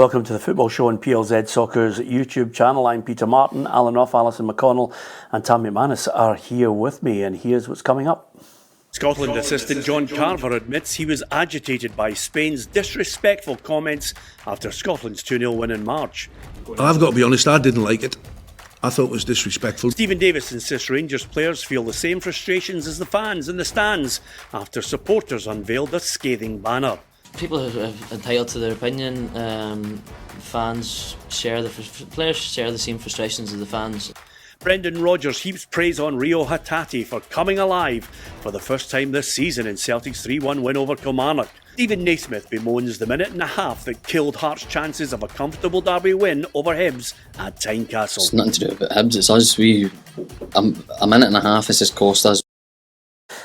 Welcome to the Football Show on PLZ Soccer's YouTube channel. I'm Peter Martin, Alan Ruff, Alison McConnell and Tammy Manis are here with me, and here's what's coming up. Scotland assistant John Carver admits he was agitated by Spain's disrespectful comments after Scotland's 2-0 win in March. Well, I've got to be honest, I didn't like it. I thought it was disrespectful. Stephen Davis insists Rangers players feel the same frustrations as the fans in the stands after supporters unveiled a scathing banner. People are entitled to their opinion. Players share the same frustrations as the fans. Brendan Rodgers heaps praise on Reo Hatate for coming alive for the first time this season in Celtic's 3-1 win over Kilmarnock. Even Naismith bemoans the minute and a half that killed Hearts' chances of a comfortable derby win over Hibs at Tynecastle. It's nothing to do with Hibs, it's us. A minute and a half has just cost us.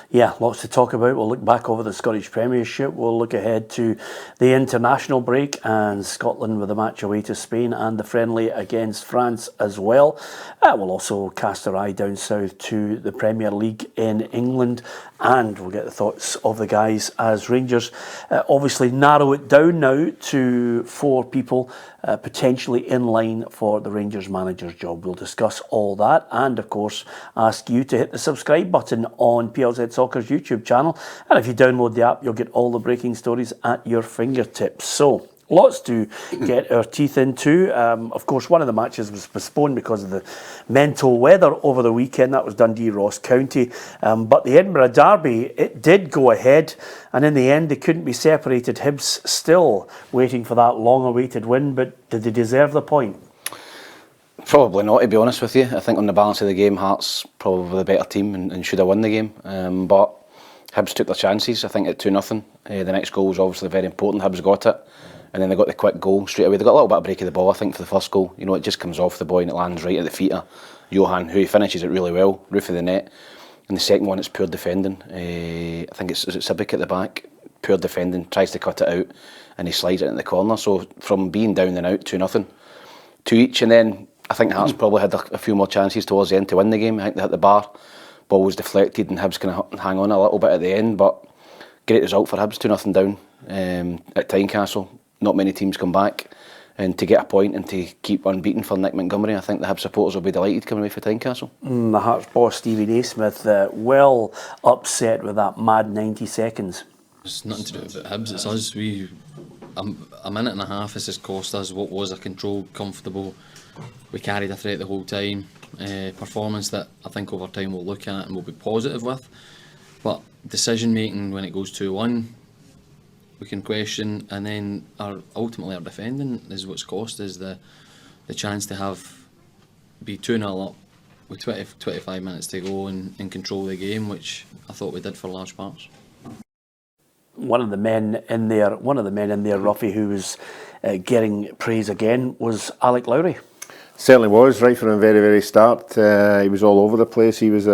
Yeah, lots to talk about. We'll look back over the Scottish Premiership. We'll look ahead to the international break and Scotland with a match away to Spain and the friendly against France as well. We'll also cast our eye down south to the Premier League in England, and we'll get the thoughts of the guys as Rangers obviously narrow it down now to 4 people potentially in line for the Rangers manager's job. We'll discuss all that and of course ask you to hit the subscribe button on PLZ Soccer's YouTube channel, and if you download the app you'll get all the breaking stories at your fingertips. So lots to get our teeth into. Of course, one of the matches was postponed because of the mental weather over the weekend. That was Dundee Ross County. But the Edinburgh Derby, it did go ahead. And in the end, they couldn't be separated. Hibs still waiting for that long-awaited win. But did they deserve the point? Probably not, to be honest with you. I think on the balance of the game, Hearts probably the better team and should have won the game. But Hibs took their chances, I think, at 2-0. The next goal was obviously very important. Hibs got it. And then they got the quick goal straight away. They got a little bit of break of the ball, I think, for the first goal. You know, it just comes off the boy and it lands right at the feet of Johan, who finishes it really well, roof of the net. And the second one, it's pure defending. I think it's Sibic at the back, pure defending, tries to cut it out, and he slides it in the corner. So from being down and out, 2-0, 2 each. And then I think Hearts probably had a few more chances towards the end to win the game. I think they hit the bar, ball was deflected, and Hibs kind of hang on a little bit at the end. But great result for Hibs, 2-0 down at Tynecastle. Not many teams come back, and to get a point and to keep unbeaten for Nick Montgomery, I think the Hibs supporters will be delighted coming away for Tynecastle. The Hearts boss Stevie Naismith well upset with that mad 90 seconds. It's nothing to do with Hibs, it's us. A minute and a half has just cost us what was a controlled, comfortable, we carried a threat the whole time, performance that I think over time we'll look at and we'll be positive with. But decision making when it goes 2-1, we can question, and then ultimately our defending is what's cost us the chance to be 2-0 up with 25 minutes to go and control the game, which I thought we did for large parts. One of the men in there, Ruffy, who was getting praise again was Alec Lowry. Certainly was, right from the very, very start. He was all over the place. He was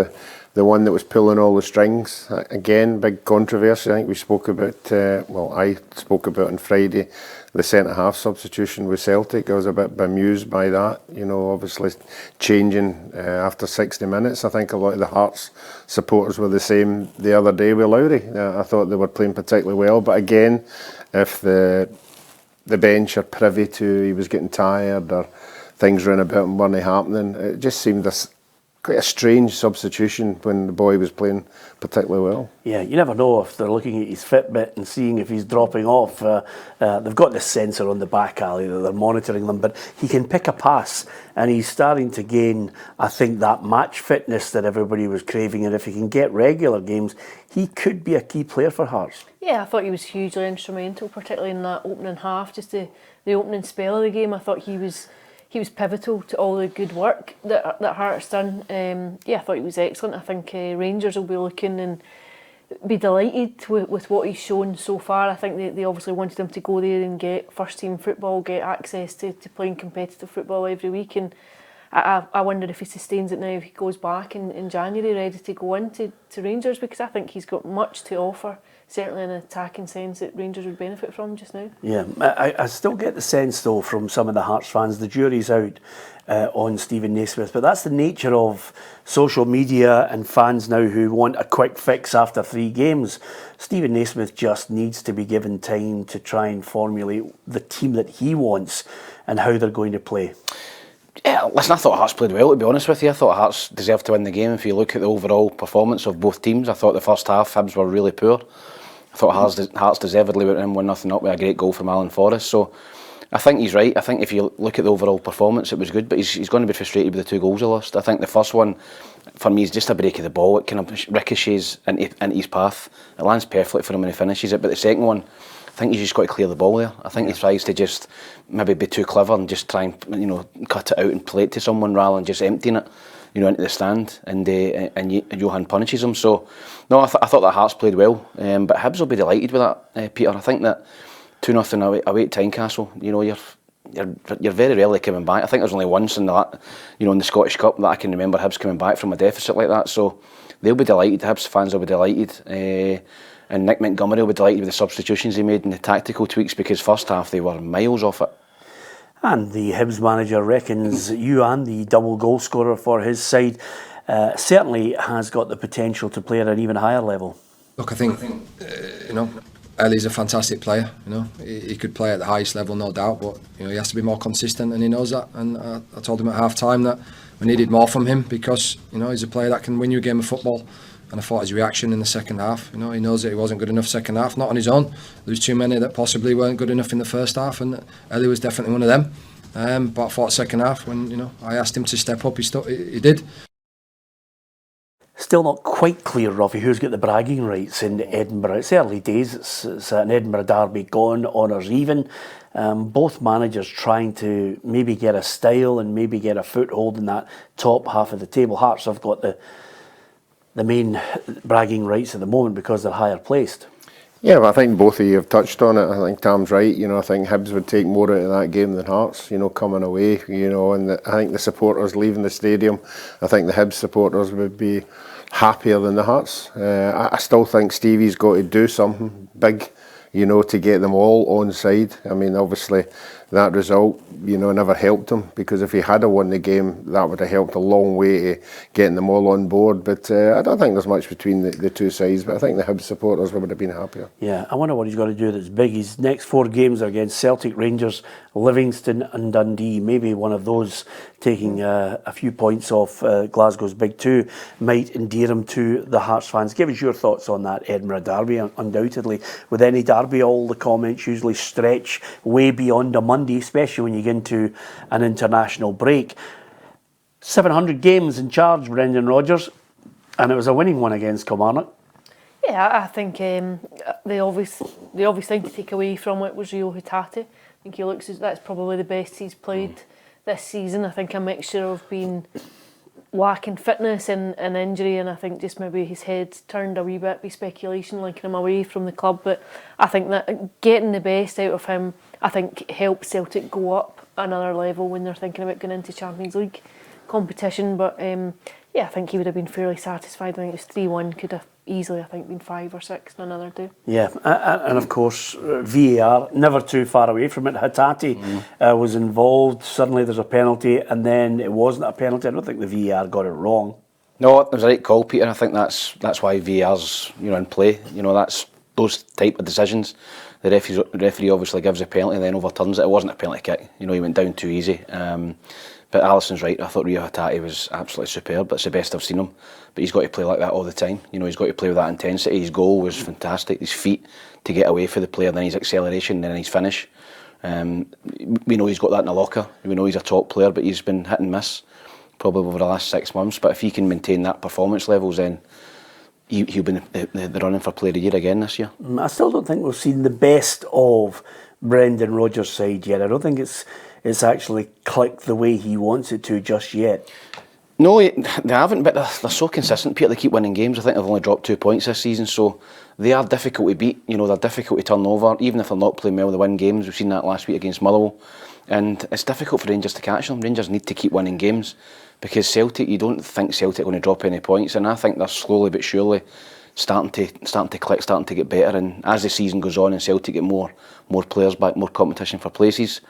the one that was pulling all the strings. Again, big controversy. I think we spoke about, I spoke about on Friday, the centre-half substitution with Celtic. I was a bit bemused by that. You know, obviously changing after 60 minutes. I think a lot of the Hearts supporters were the same the other day with Lowry. I thought they were playing particularly well. But again, if the bench are privy to he was getting tired or things around about him weren't happening, it just seemed quite a strange substitution when the boy was playing particularly well. Yeah, you never know if they're looking at his Fitbit and seeing if he's dropping off. They've got this sensor on the back alley that they're monitoring them, but he can pick a pass and he's starting to gain, I think, that match fitness that everybody was craving, and if he can get regular games, he could be a key player for Hearts. Yeah, I thought he was hugely instrumental, particularly in that opening half, just the opening spell of the game. I thought he was pivotal to all the good work that Hearts done. I thought he was excellent. I think Rangers will be looking and be delighted with what he's shown so far. I think they obviously wanted him to go there and get first team football, get access to playing competitive football every week, and I wonder if he sustains it now, if he goes back in January ready to go into Rangers, because I think he's got much to offer, certainly in an attacking sense, that Rangers would benefit from just now. Yeah, I still get the sense though from some of the Hearts fans, the jury's out on Stephen Naismith, but that's the nature of social media and fans now who want a quick fix after 3 games. Stephen Naismith just needs to be given time to try and formulate the team that he wants and how they're going to play. Yeah, listen, I thought Hearts played well, to be honest with you. I thought Hearts deserved to win the game. If you look at the overall performance of both teams, I thought the first half Hibs were really poor. I thought Hearts deservedly went in 1-0 up with a great goal from Alan Forrest. So I think he's right. I think if you look at the overall performance, it was good, but he's going to be frustrated with the 2 goals he lost. I think the first one, for me, is just a break of the ball. It kind of ricochets into his path. It lands perfectly for him when he finishes it. But the second one, I think he's just got to clear the ball there. I think he tries to just maybe be too clever and just try and cut it out and play it to someone rather than just emptying it into the stand, and Johan punishes him. So no, I thought that Hearts played well, but Hibs will be delighted with that, Peter. I think that 2-0 away at Tynecastle, you're very rarely coming back. I think there's only once in that, in the Scottish Cup that I can remember Hibs coming back from a deficit like that. So they'll be delighted. Hibs fans will be delighted. And Nick Montgomery will be delighted with the substitutions he made and the tactical tweaks, because first half they were miles off it. And the Hibs manager reckons Yuan, the double goal scorer for his side, certainly has got the potential to play at an even higher level. Look, I think Ellie's a fantastic player. He could play at the highest level, no doubt, but he has to be more consistent, and he knows that. And I told him at half time that we needed more from him, because he's a player that can win you a game of football. And I thought his reaction in the second half, he knows that he wasn't good enough second half, not on his own. There was too many that possibly weren't good enough in the first half, and Ellie was definitely one of them. But I thought second half, when I asked him to step up, he did. Still not quite clear, Ruffy, who's got the bragging rights in Edinburgh. It's early days. It's an Edinburgh Derby gone, honours even. Both managers trying to maybe get a style and maybe get a foothold in that top half of the table. Hearts have got the main bragging rights at the moment because they're higher placed. Yeah, but I think both of you have touched on it. I think Tam's right. I think Hibs would take more out of that game than Hearts, coming away, and I think the supporters leaving the stadium, I think the Hibs supporters would be happier than the Hearts. I still think Stevie's got to do something big, to get them all on side. I mean, obviously, that result, never helped him, because if he had won the game, that would have helped a long way to getting them all on board. But I don't think there's much between the 2 sides, but I think the Hibs supporters would have been happier. Yeah, I wonder what he's got to do that's big. His next 4 games are against Celtic, Rangers, Livingston and Dundee. Maybe one of those taking a few points off Glasgow's big 2 might endear him to the Hearts fans. Give us your thoughts on that Edinburgh Derby. Undoubtedly, with any derby, all the comments usually stretch way beyond a Monday, especially when you get into an international break. 700 games in charge, Brendan Rodgers, and it was a winning one against Kilmarnock. Yeah, I think the obvious thing to take away from it was Reo Hatate. I think he looks as that's probably the best he's played this season. I think a mixture of being lacking fitness and injury, and I think just maybe his head's turned a wee bit by speculation linking him away from the club. But I think that getting the best out of him, I think, helps Celtic go up another level when they're thinking about going into Champions League competition. But I think he would have been fairly satisfied. I think it was 3-1, could have easily, I think, been 5 or 6 in another day. Yeah, and of course, VAR, never too far away from it. Hatate was involved. Suddenly there's a penalty, and then it wasn't a penalty. I don't think the VAR got it wrong. No, it was a right call, Peter. I think that's why VAR's in play. That's those type of decisions. The referee obviously gives a penalty and then overturns it. It wasn't a penalty kick. He went down too easy. But Alison's right. I thought Reo Hatate was absolutely superb. It's the best I've seen him. But he's got to play like that all the time. He's got to play with that intensity. His goal was fantastic. His feet to get away for the player, then his acceleration, then his finish. We know he's got that in the locker. We know he's a top player, but he's been hit and miss probably over the last 6 months. But if he can maintain that performance levels, then he'll be the running for Player of the Year again this year. I still don't think we've seen the best of Brendan Rodgers' side yet. I don't think it's actually clicked the way he wants it to just yet. No, they haven't, but they're so consistent, Peter. They keep winning games. I think they've only dropped 2 points this season, so they are difficult to beat. They're difficult to turn over. Even if they're not playing well, they win games. We've seen that last week against Motherwell. and it's difficult for Rangers to catch them. Rangers need to keep winning games, because Celtic, you don't think Celtic are going to drop any points, and I think they're slowly but surely starting to click, starting to get better. And as the season goes on and Celtic get more players back, more competition for places,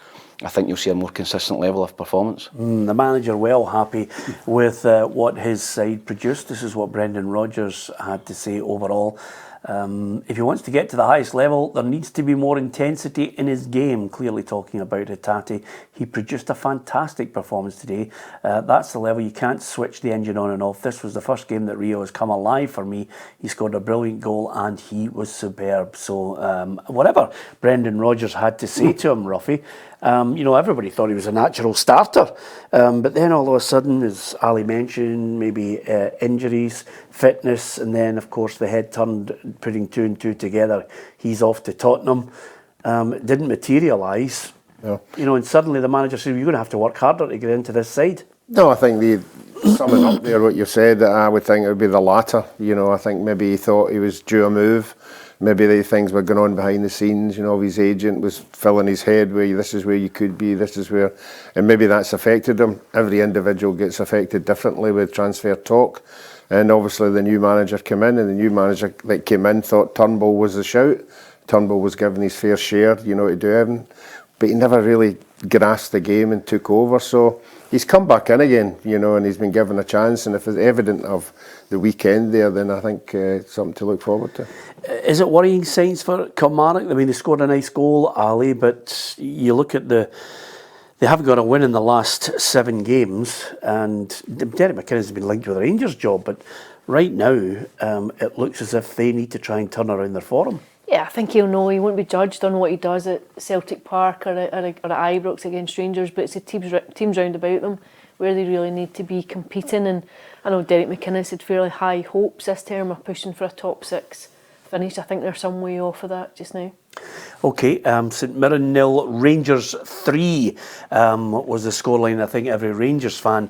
I think you'll see a more consistent level of performance. The manager well happy with what his side produced. This is what Brendan Rodgers had to say overall. If he wants to get to the highest level, there needs to be more intensity in his game. Clearly talking about Hatate, he produced a fantastic performance today. That's the level. You can't switch the engine on and off. This was the first game that Reo has come alive for me. He scored a brilliant goal and he was superb. So whatever Brendan Rodgers had to say to him, Ruffy, everybody thought he was a natural starter. But then all of a sudden, as Ali mentioned, maybe injuries, fitness, and then of course the head turned, putting 2 and 2 together. He's off to Tottenham. It didn't materialise. No. And suddenly the manager said, you're going to have to work harder to get into this side. No, I think summing up there what you said, I would think it would be the latter. I think maybe he thought he was due a move. Maybe the things were going on behind the scenes. His agent was filling his head with, this is where you could be, this is where, and maybe that's affected him. Every individual gets affected differently with transfer talk. And obviously the new manager came in, and the new manager that came in thought Turnbull was the shout. Turnbull was given his fair share, to do everything. But he never really grasped the game and took over. So he's come back in again, and he's been given a chance. And if it's evident of the weekend there, then I think something to look forward to. Is it worrying signs for Kilmarnock? I mean, they scored a nice goal, Ali, but you look at they haven't got a win in the last 7 games, and Derek McInnan's been linked with the Rangers job, but right now it looks as if they need to try and turn around their form. Yeah, I think he'll know. He won't be judged on what he does at Celtic Park or at Ibrox against Rangers, but it's the teams round about them where they really need to be competing. And I know Derek McInnes had fairly high hopes this term of pushing for a top 6 finish. I think they're some way off of that just now. Okay, St Mirren 0, Rangers 3 was the scoreline I think every Rangers fan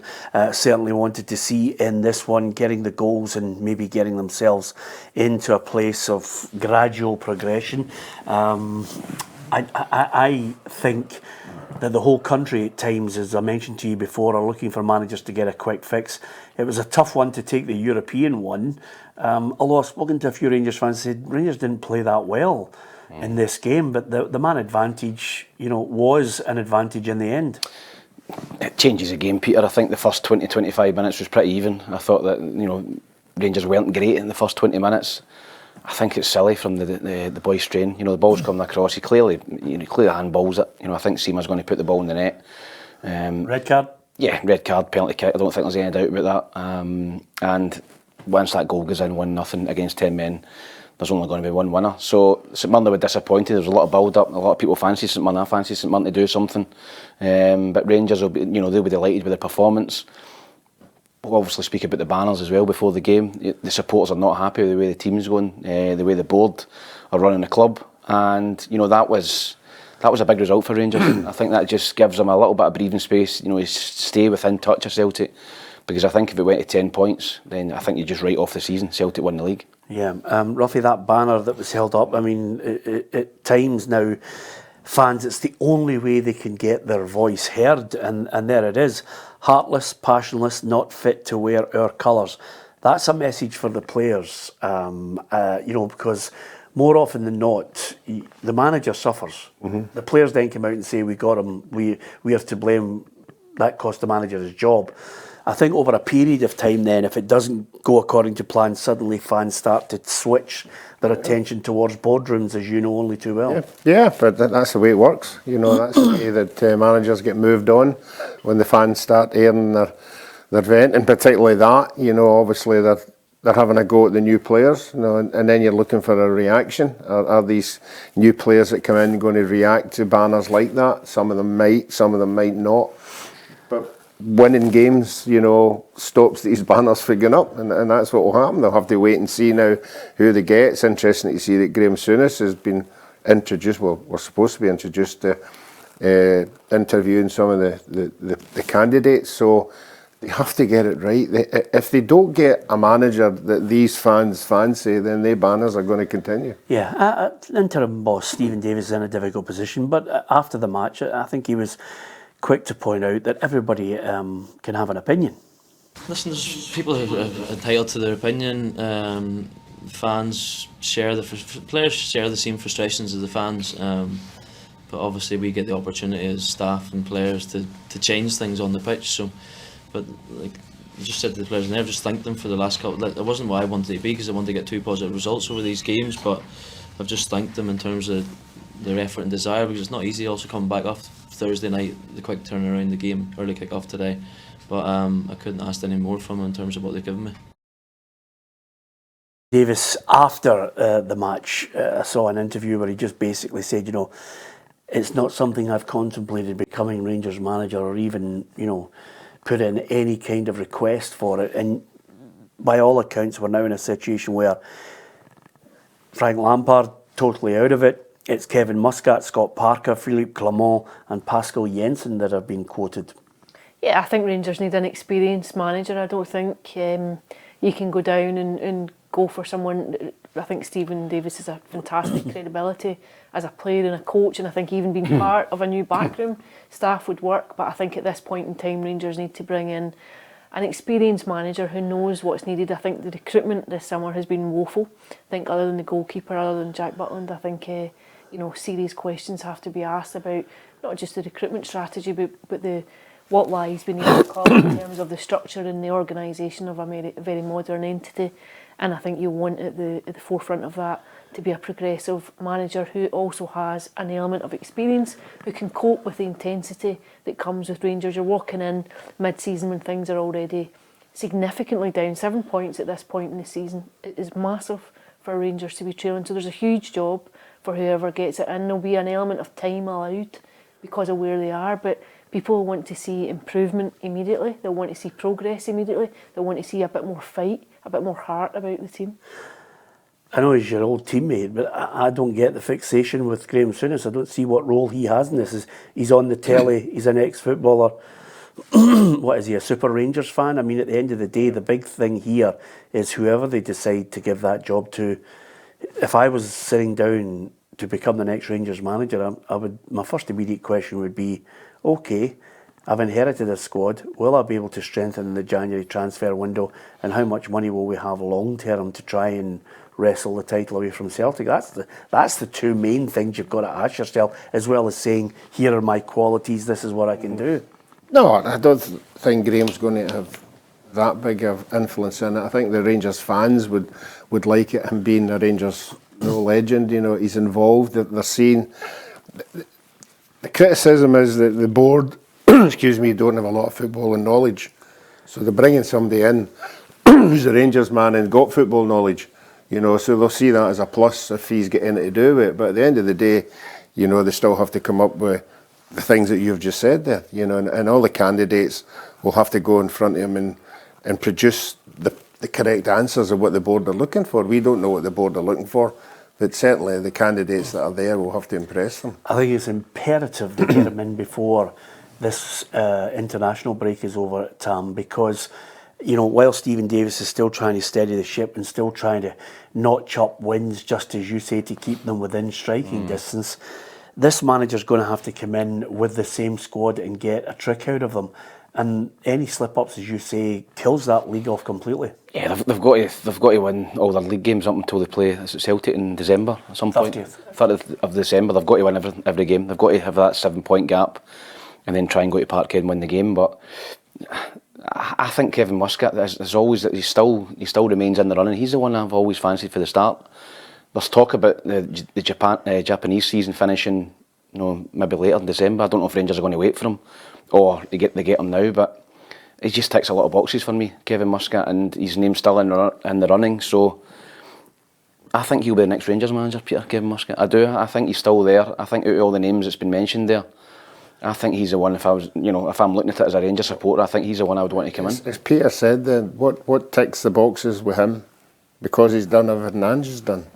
certainly wanted to see in this one, getting the goals and maybe getting themselves into a place of gradual progression. I think that the whole country at times, as I mentioned to you before, are looking for managers to get a quick fix. It was a tough one to take the European one, although I've spoken to a few Rangers fans who said Rangers didn't play that well in this game, but the man advantage, was an advantage in the end. It changes the game, Peter. I think the first 20-25 minutes was pretty even. I thought that, Rangers weren't great in the first 20 minutes. I think it's silly from the boys' strain. The ball's coming across. He clearly handballs it. I think Seema's going to put the ball in the net. Red card? Yeah, red card, penalty kick. I don't think there's any doubt about that. And once that goal goes in 1-0 against 10 men, there's only going to be one winner. So St Mirren were disappointed. There was a lot of build-up. A lot of people fancy St Mirren. I fancy St Mirren to do something. But Rangers will be, they'll be delighted with their performance. We'll obviously speak about the banners as well before the game. The supporters are not happy with the way the team's going, the way the board are running the club, and that was a big result for Rangers. I think that just gives them a little bit of breathing space. Stay within touch of Celtic, because I think if it went to 10 points, then I think you just write off the season. Celtic won the league. Yeah, roughly that banner that was held up. I mean, at times now, fans, it's the only way they can get their voice heard, and there it is. Heartless, passionless, not fit to wear our colours. That's a message for the players, because more often than not, the manager suffers. Mm-hmm. The players then come out and say, we got him, we are to blame, that cost the manager his job. I think over a period of time then, if it doesn't go according to plan, suddenly fans start to switch their attention towards boardrooms, as you know only too well. Yeah, but that's the way it works. That's the way that managers get moved on when the fans start airing their vent, and particularly that. Obviously they're having a go at the new players, and then you're looking for a reaction. Are these new players that come in going to react to banners like that? Some of them might not. But winning games, stops these banners from going up, and that's what will happen. They'll have to wait and see now who they get. It's interesting to see that Graham Souness has been introduced. Well, we're supposed to be introduced to interviewing some of the candidates. So They have to get it right. If they don't get a manager that these fans fancy, then their banners are going to continue. Yeah, interim boss Stephen Davis is in a difficult position, but after the match, I think he was quick to point out that everybody can have an opinion. Listen, there's people who are entitled to their opinion. Fans share players share the same frustrations as the fans, but obviously we get the opportunity as staff and players to change things on the pitch. So, but like I just said to the players, and I've just thanked them for the last couple. It wasn't what I wanted to be, because I wanted to get 2 positive results over these games, but I've just thanked them in terms of their effort and desire, because it's not easy. Also coming back off Thursday night, the quick turnaround, the game, early kick off today. But I couldn't ask any more from them in terms of what they've given me. Davis, after the match, I saw an interview where he just basically said, you know, it's not something I've contemplated becoming Rangers manager, or even, you know, put in any kind of request for it. And by all accounts, we're now in a situation where Frank Lampard totally out of it. It's Kevin Muscat, Scott Parker, Philippe Clement and Pascal Jensen that have been quoted. Yeah, I think Rangers need an experienced manager. I don't think you can go down and go for someone. I think Stephen Davis has a fantastic credibility as a player and a coach, and I think even being part of a new backroom staff would work. But I think at this point in time, Rangers need to bring in an experienced manager who knows what's needed. I think the recruitment this summer has been woeful. I think other than the goalkeeper, other than Jack Butland, I think you know, serious questions have to be asked about not just the recruitment strategy, but the what lies beneath the club in terms of the structure and the organisation of a very modern entity. And I think you want at the forefront of that to be a progressive manager who also has an element of experience, who can cope with the intensity that comes with Rangers. You're walking in mid-season when things are already significantly down. 7 points at this point in the season. It is massive for Rangers to be trailing. So there's a huge job for whoever gets it in. There'll be an element of time allowed because of where they are, but people want to see improvement immediately. They'll want to see progress immediately. They'll want to see a bit more fight, a bit more heart about the team. I know he's your old teammate, but I don't get the fixation with Graham Souness. I don't see what role he has in this. He's on the telly, he's an ex-footballer. What is he, a Super Rangers fan? I mean, at the end of the day, the big thing here is whoever they decide to give that job to. If I was sitting down to become the next Rangers manager, my first immediate question would be, okay, I've inherited a squad. Will I be able to strengthen in the January transfer window? And how much money will we have long term to try and wrestle the title away from Celtic? That's the two main things you've got to ask yourself, as well as saying, here are my qualities, this is what I can do. No, I don't think Graham's going to have that big of influence in it. I think the Rangers fans would like it, him being a Rangers legend. You know, he's involved. They're seeing. The criticism is that the board, excuse me, don't have a lot of footballing knowledge. So they're bringing somebody in who's a Rangers man and got football knowledge. You know, so they'll see that as a plus if he's got anything to do with it. But at the end of the day, you know, they still have to come up with the things that you've just said there. You know, and all the candidates will have to go in front of him and produce the correct answers of what the board are looking for. We don't know what the board are looking for, but certainly the candidates that are there will have to impress them. I think it's imperative to get him in before this international break is over, Tam, because, you know, while Stephen Davis is still trying to steady the ship and still trying to notch up wins, just as you say, to keep them within striking distance, this manager's going to have to come in with the same squad and get a trick out of them. And any slip-ups, as you say, kills that league off completely. Yeah, they've got to win all their league games up until they play Celtic in December at some point. 30th of December. They've got to win every game. They've got to have that 7-point gap, and then try and go to Parkhead and win the game. But I think Kevin Muscat, there's always he still remains in the running. He's the one I've always fancied for the start. There's talk about the Japanese season finishing, you know, maybe later in December. I don't know if Rangers are going to wait for him or they get him now, but he just ticks a lot of boxes for me, Kevin Muscat, and his name's still in the running. So I think he'll be the next Rangers manager, Peter, Kevin Muscat. I do. I think he's still there. I think out of all the names that's been mentioned there, I think he's the one. If I'm looking at it as a Rangers supporter, I think he's the one I would want to come in. As Peter said, then what ticks the boxes with him, because he's done everything Ange has done?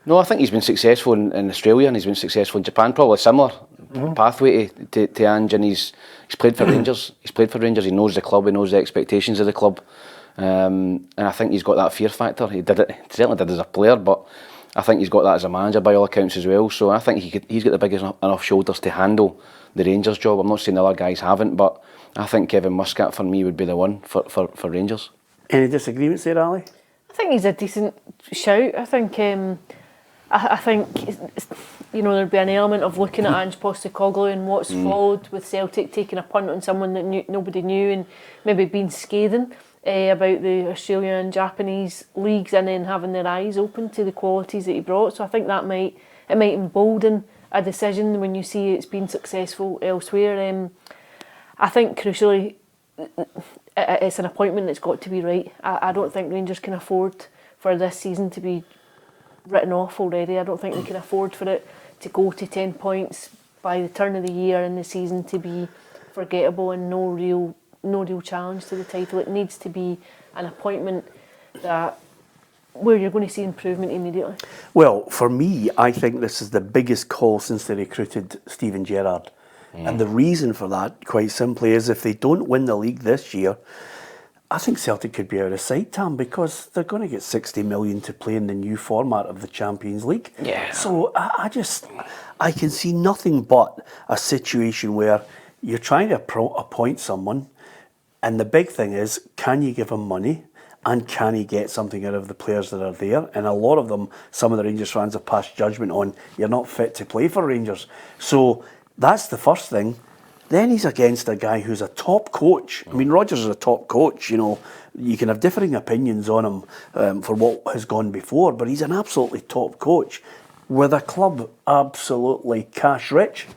No, I think he's been successful in Australia and he's been successful in Japan. Probably similar pathway to Ange, and he's played for Rangers. He's played for Rangers. He knows the club. He knows the expectations of the club, and I think he's got that fear factor. He certainly did as a player, but I think he's got that as a manager by all accounts as well. So I think he's got the biggest enough shoulders to handle the Rangers job. I'm not saying the other guys haven't, but I think Kevin Muscat for me would be the one for Rangers. Any disagreements there, Ali? I think he's a decent shout. I think I think there'd be an element of looking at Ange Postecoglou and what's followed with Celtic taking a punt on someone that nobody knew and maybe being scathing about the Australian and Japanese leagues, and then having their eyes open to the qualities that he brought. So I think that might embolden a decision when you see it's been successful elsewhere. I think crucially, it's an appointment that's got to be right. I don't think Rangers can afford for this season to be written off already. I don't think they can afford for it to go to 10 points by the turn of the year and the season to be forgettable and no real challenge to the title. It needs to be an appointment where you're going to see improvement immediately. Well, for me, I think this is the biggest call since they recruited Steven Gerrard. And the reason for that, quite simply, is if they don't win the league this year, I think Celtic could be out of sight, Tam, because they're going to get 60 million to play in the new format of the Champions League. Yeah. So I can see nothing but a situation where you're trying to appoint someone, and the big thing is, can you give him money? And can he get something out of the players that are there? And a lot of them, some of the Rangers fans have passed judgment on, you're not fit to play for Rangers. So that's the first thing. Then he's against a guy who's a top coach. I mean, Rodgers is a top coach, you can have differing opinions on him for what has gone before, but he's an absolutely top coach with a club absolutely cash rich.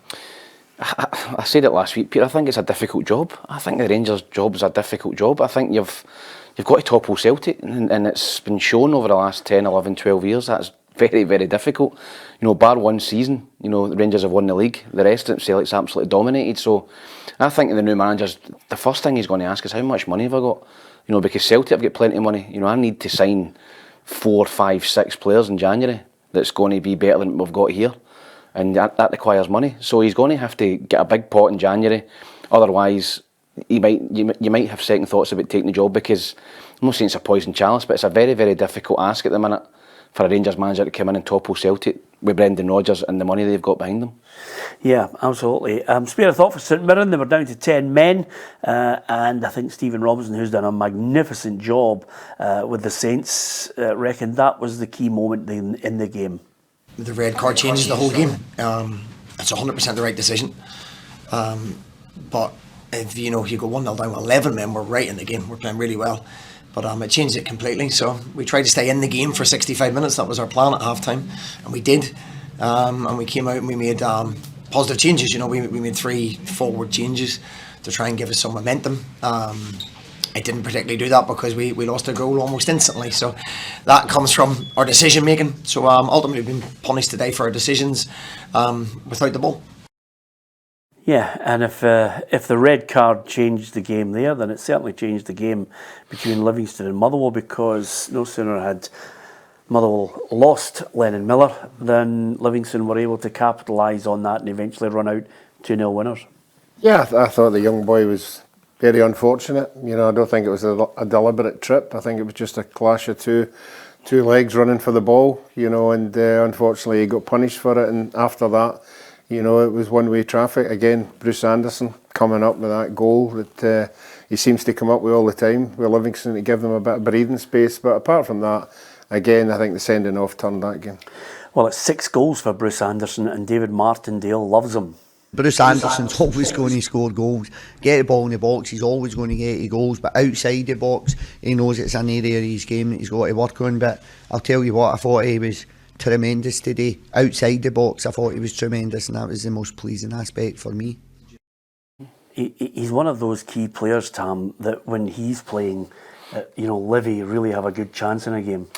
I said it last week, Peter, I think it's a difficult job. I think the Rangers job is a difficult job. I think you've got to topple Celtic, and it's been shown over the last 10, 11, 12 years that's very, very difficult. Bar one season, the Rangers have won the league. The rest of it, Celtic's absolutely dominated. So I think the new manager's, the first thing he's going to ask is how much money have I got? Because Celtic have got plenty of money. I need to sign 4, 5, 6 players in January that's going to be better than we've got here. And that requires money. So he's going to have to get a big pot in January. Otherwise, you might have second thoughts about taking the job, because I'm not saying it's a poison chalice, but it's a very, very difficult ask at the minute for a Rangers manager to come in and topple Celtic with Brendan Rodgers and the money they've got behind them. Yeah, absolutely. Spare a thought for St Mirren. They were down to 10 men, and I think Stephen Robinson, who's done a magnificent job with the Saints, reckoned that was the key moment in the game. The red card changes the whole game. It's 100% the right decision. But if you go 1-0 down with 11 men, we're right in the game. We're playing really well. But it changed it completely. So we tried to stay in the game for 65 minutes. That was our plan at half time, and we did. And we came out and we made positive changes. We made 3 forward changes to try and give us some momentum. It didn't particularly do that because we lost a goal almost instantly. So that comes from our decision making. So ultimately we've been punished today for our decisions without the ball. Yeah, and if the red card changed the game there, then it certainly changed the game between Livingston and Motherwell, because no sooner had Motherwell lost Lennon Miller than Livingston were able to capitalise on that and eventually run out 2-0 winners. Yeah, I thought the young boy was very unfortunate. I don't think it was a deliberate trip. I think it was just a clash of two legs running for the ball, and unfortunately he got punished for it, and after that, it was one-way traffic. Again, Bruce Anderson coming up with that goal that he seems to come up with all the time with Livingston to give them a bit of breathing space. But apart from that, again, I think the sending off turned that game. Well, it's 6 goals for Bruce Anderson, and David Martindale loves him. Bruce Anderson's always going to score goals. Get the ball in the box, he's always going to get the goals. But outside the box, he knows it's an area of his game that he's got to work on. But I'll tell you what, I thought he was tremendous today. Outside the box, I thought he was tremendous, and that was the most pleasing aspect for me. He's one of those key players, Tam, that when he's playing, Livy really have a good chance in a game.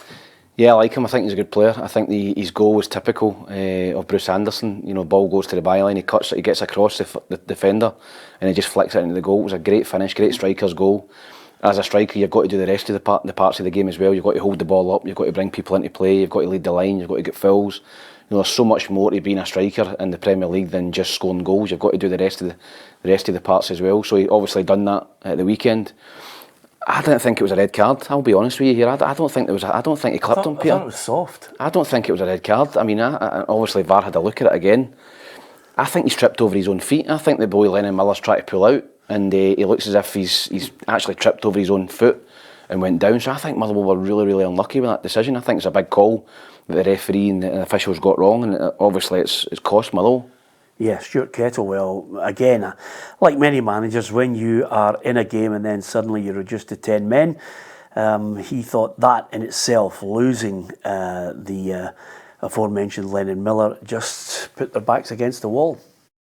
Yeah, I like him. I think he's a good player. I think his goal was typical of Bruce Anderson. Ball goes to the byline, he cuts it, he gets across the defender, and he just flicks it into the goal. It was a great finish, great striker's goal. as a striker, you've got to do the rest of the parts of the game as well. You've got to hold the ball up, you've got to bring people into play, you've got to lead the line, you've got to get fouls. There's so much more to being a striker in the Premier League than just scoring goals. You've got to do the rest of the parts as well. So he obviously done that at the weekend. I didn't think it was a red card. I'll be honest with you here. I don't think he clipped him, Peter. I thought it was soft. I don't think it was a red card. I mean, obviously VAR had a look at it again. I think he's tripped over his own feet. I think the boy Lennon Miller's trying to pull out, and he looks as if he's actually tripped over his own foot and went down. So I think Motherwell were really, really unlucky with that decision. I think it's a big call that the referee and the officials got wrong, and obviously it's cost Motherwell. Yeah, Stuart Kettlewell, again, like many managers, when you are in a game and then suddenly you're reduced to 10 men, he thought that in itself, losing the aforementioned Lennon Miller, just put their backs against the wall.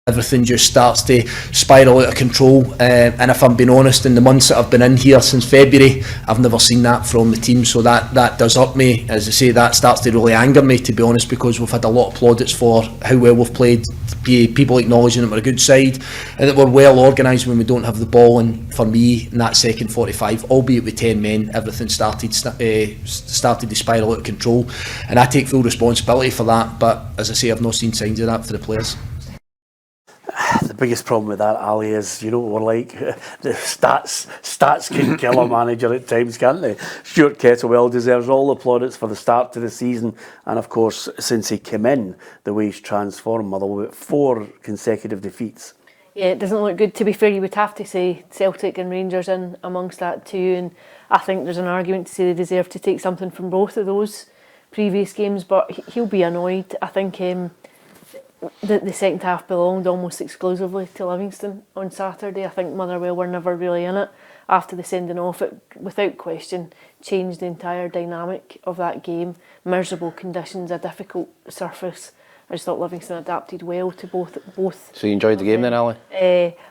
Everything just starts to spiral out of control, and if I'm being honest, in the months that I've been in here since February, I've never seen that from the team. So that does up me. As I say, that starts to really anger me, to be honest, because we've had a lot of plaudits for how well we've played, people acknowledging that we're a good side and that we're well organised when we don't have the ball. And for me, in that second 45, albeit with 10 men, everything started to spiral out of control, and I take full responsibility for that. But as I say, I've not seen signs of that for the players. The biggest problem with that, Ali, is, you know what we're like, the stats can kill a manager at times, can't they? Stuart Kettlewell deserves all the plaudits for the start to the season, and of course since he came in, the way he's transformed Motherwell with 4 consecutive defeats. Yeah, it doesn't look good. To be fair, you would have to say Celtic and Rangers in amongst that too, and I think there's an argument to say they deserve to take something from both of those previous games, but he'll be annoyed. I think the second half belonged almost exclusively to Livingston on Saturday. I think Motherwell were never really in it. After the sending off, it without question changed the entire dynamic of that game. Miserable conditions, a difficult surface. I just thought Livingston adapted well to both. So you enjoyed the game then, Ali?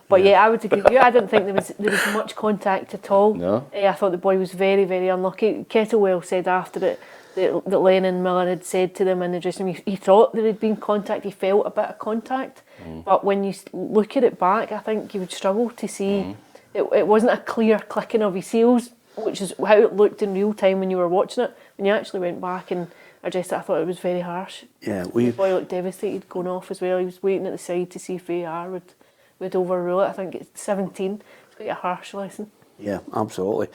But yeah, I would agree with you. I didn't think there was much contact at all. No. I thought the boy was very, very unlucky. Kettlewell said after it that Lennon Miller had said to them in the dressing room, he thought there had been contact, he felt a bit of contact, but when you look at it back, I think you would struggle to see, it wasn't a clear clicking of his heels, which is how it looked in real time when you were watching it. When you actually went back and addressed it, I thought it was very harsh. Yeah, the boy looked devastated going off as well. He was waiting at the side to see if VAR would overrule it. I think it's 17. It's quite a harsh lesson. Yeah, absolutely.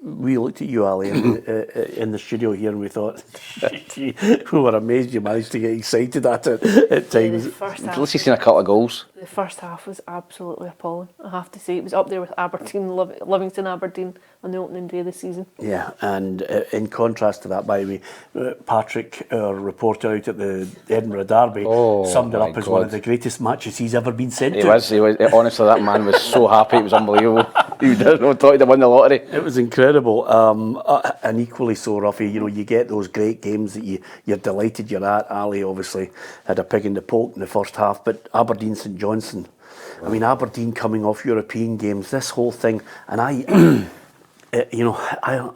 We looked at you, Ali, in the studio here, and we thought, we were amazed you managed to get excited at it at times. At least you've seen a couple of goals. The first half was absolutely appalling, I have to say. It was up there with Aberdeen, Livingston Aberdeen on the opening day of the season. Yeah, and in contrast to that, by the way, Patrick, our reporter out at the Edinburgh Derby, summed it up as one of the greatest matches he's ever been sent to. He was. Honestly, that man was so happy, it was unbelievable. He thought he'd won the lottery. It was incredible. And equally so, Ruffy, you know, you get those great games that you're delighted you're at. Ali obviously had a pig in the poke in the first half, but Aberdeen St Johnstone, I mean, Aberdeen coming off European games, this whole thing, and I'm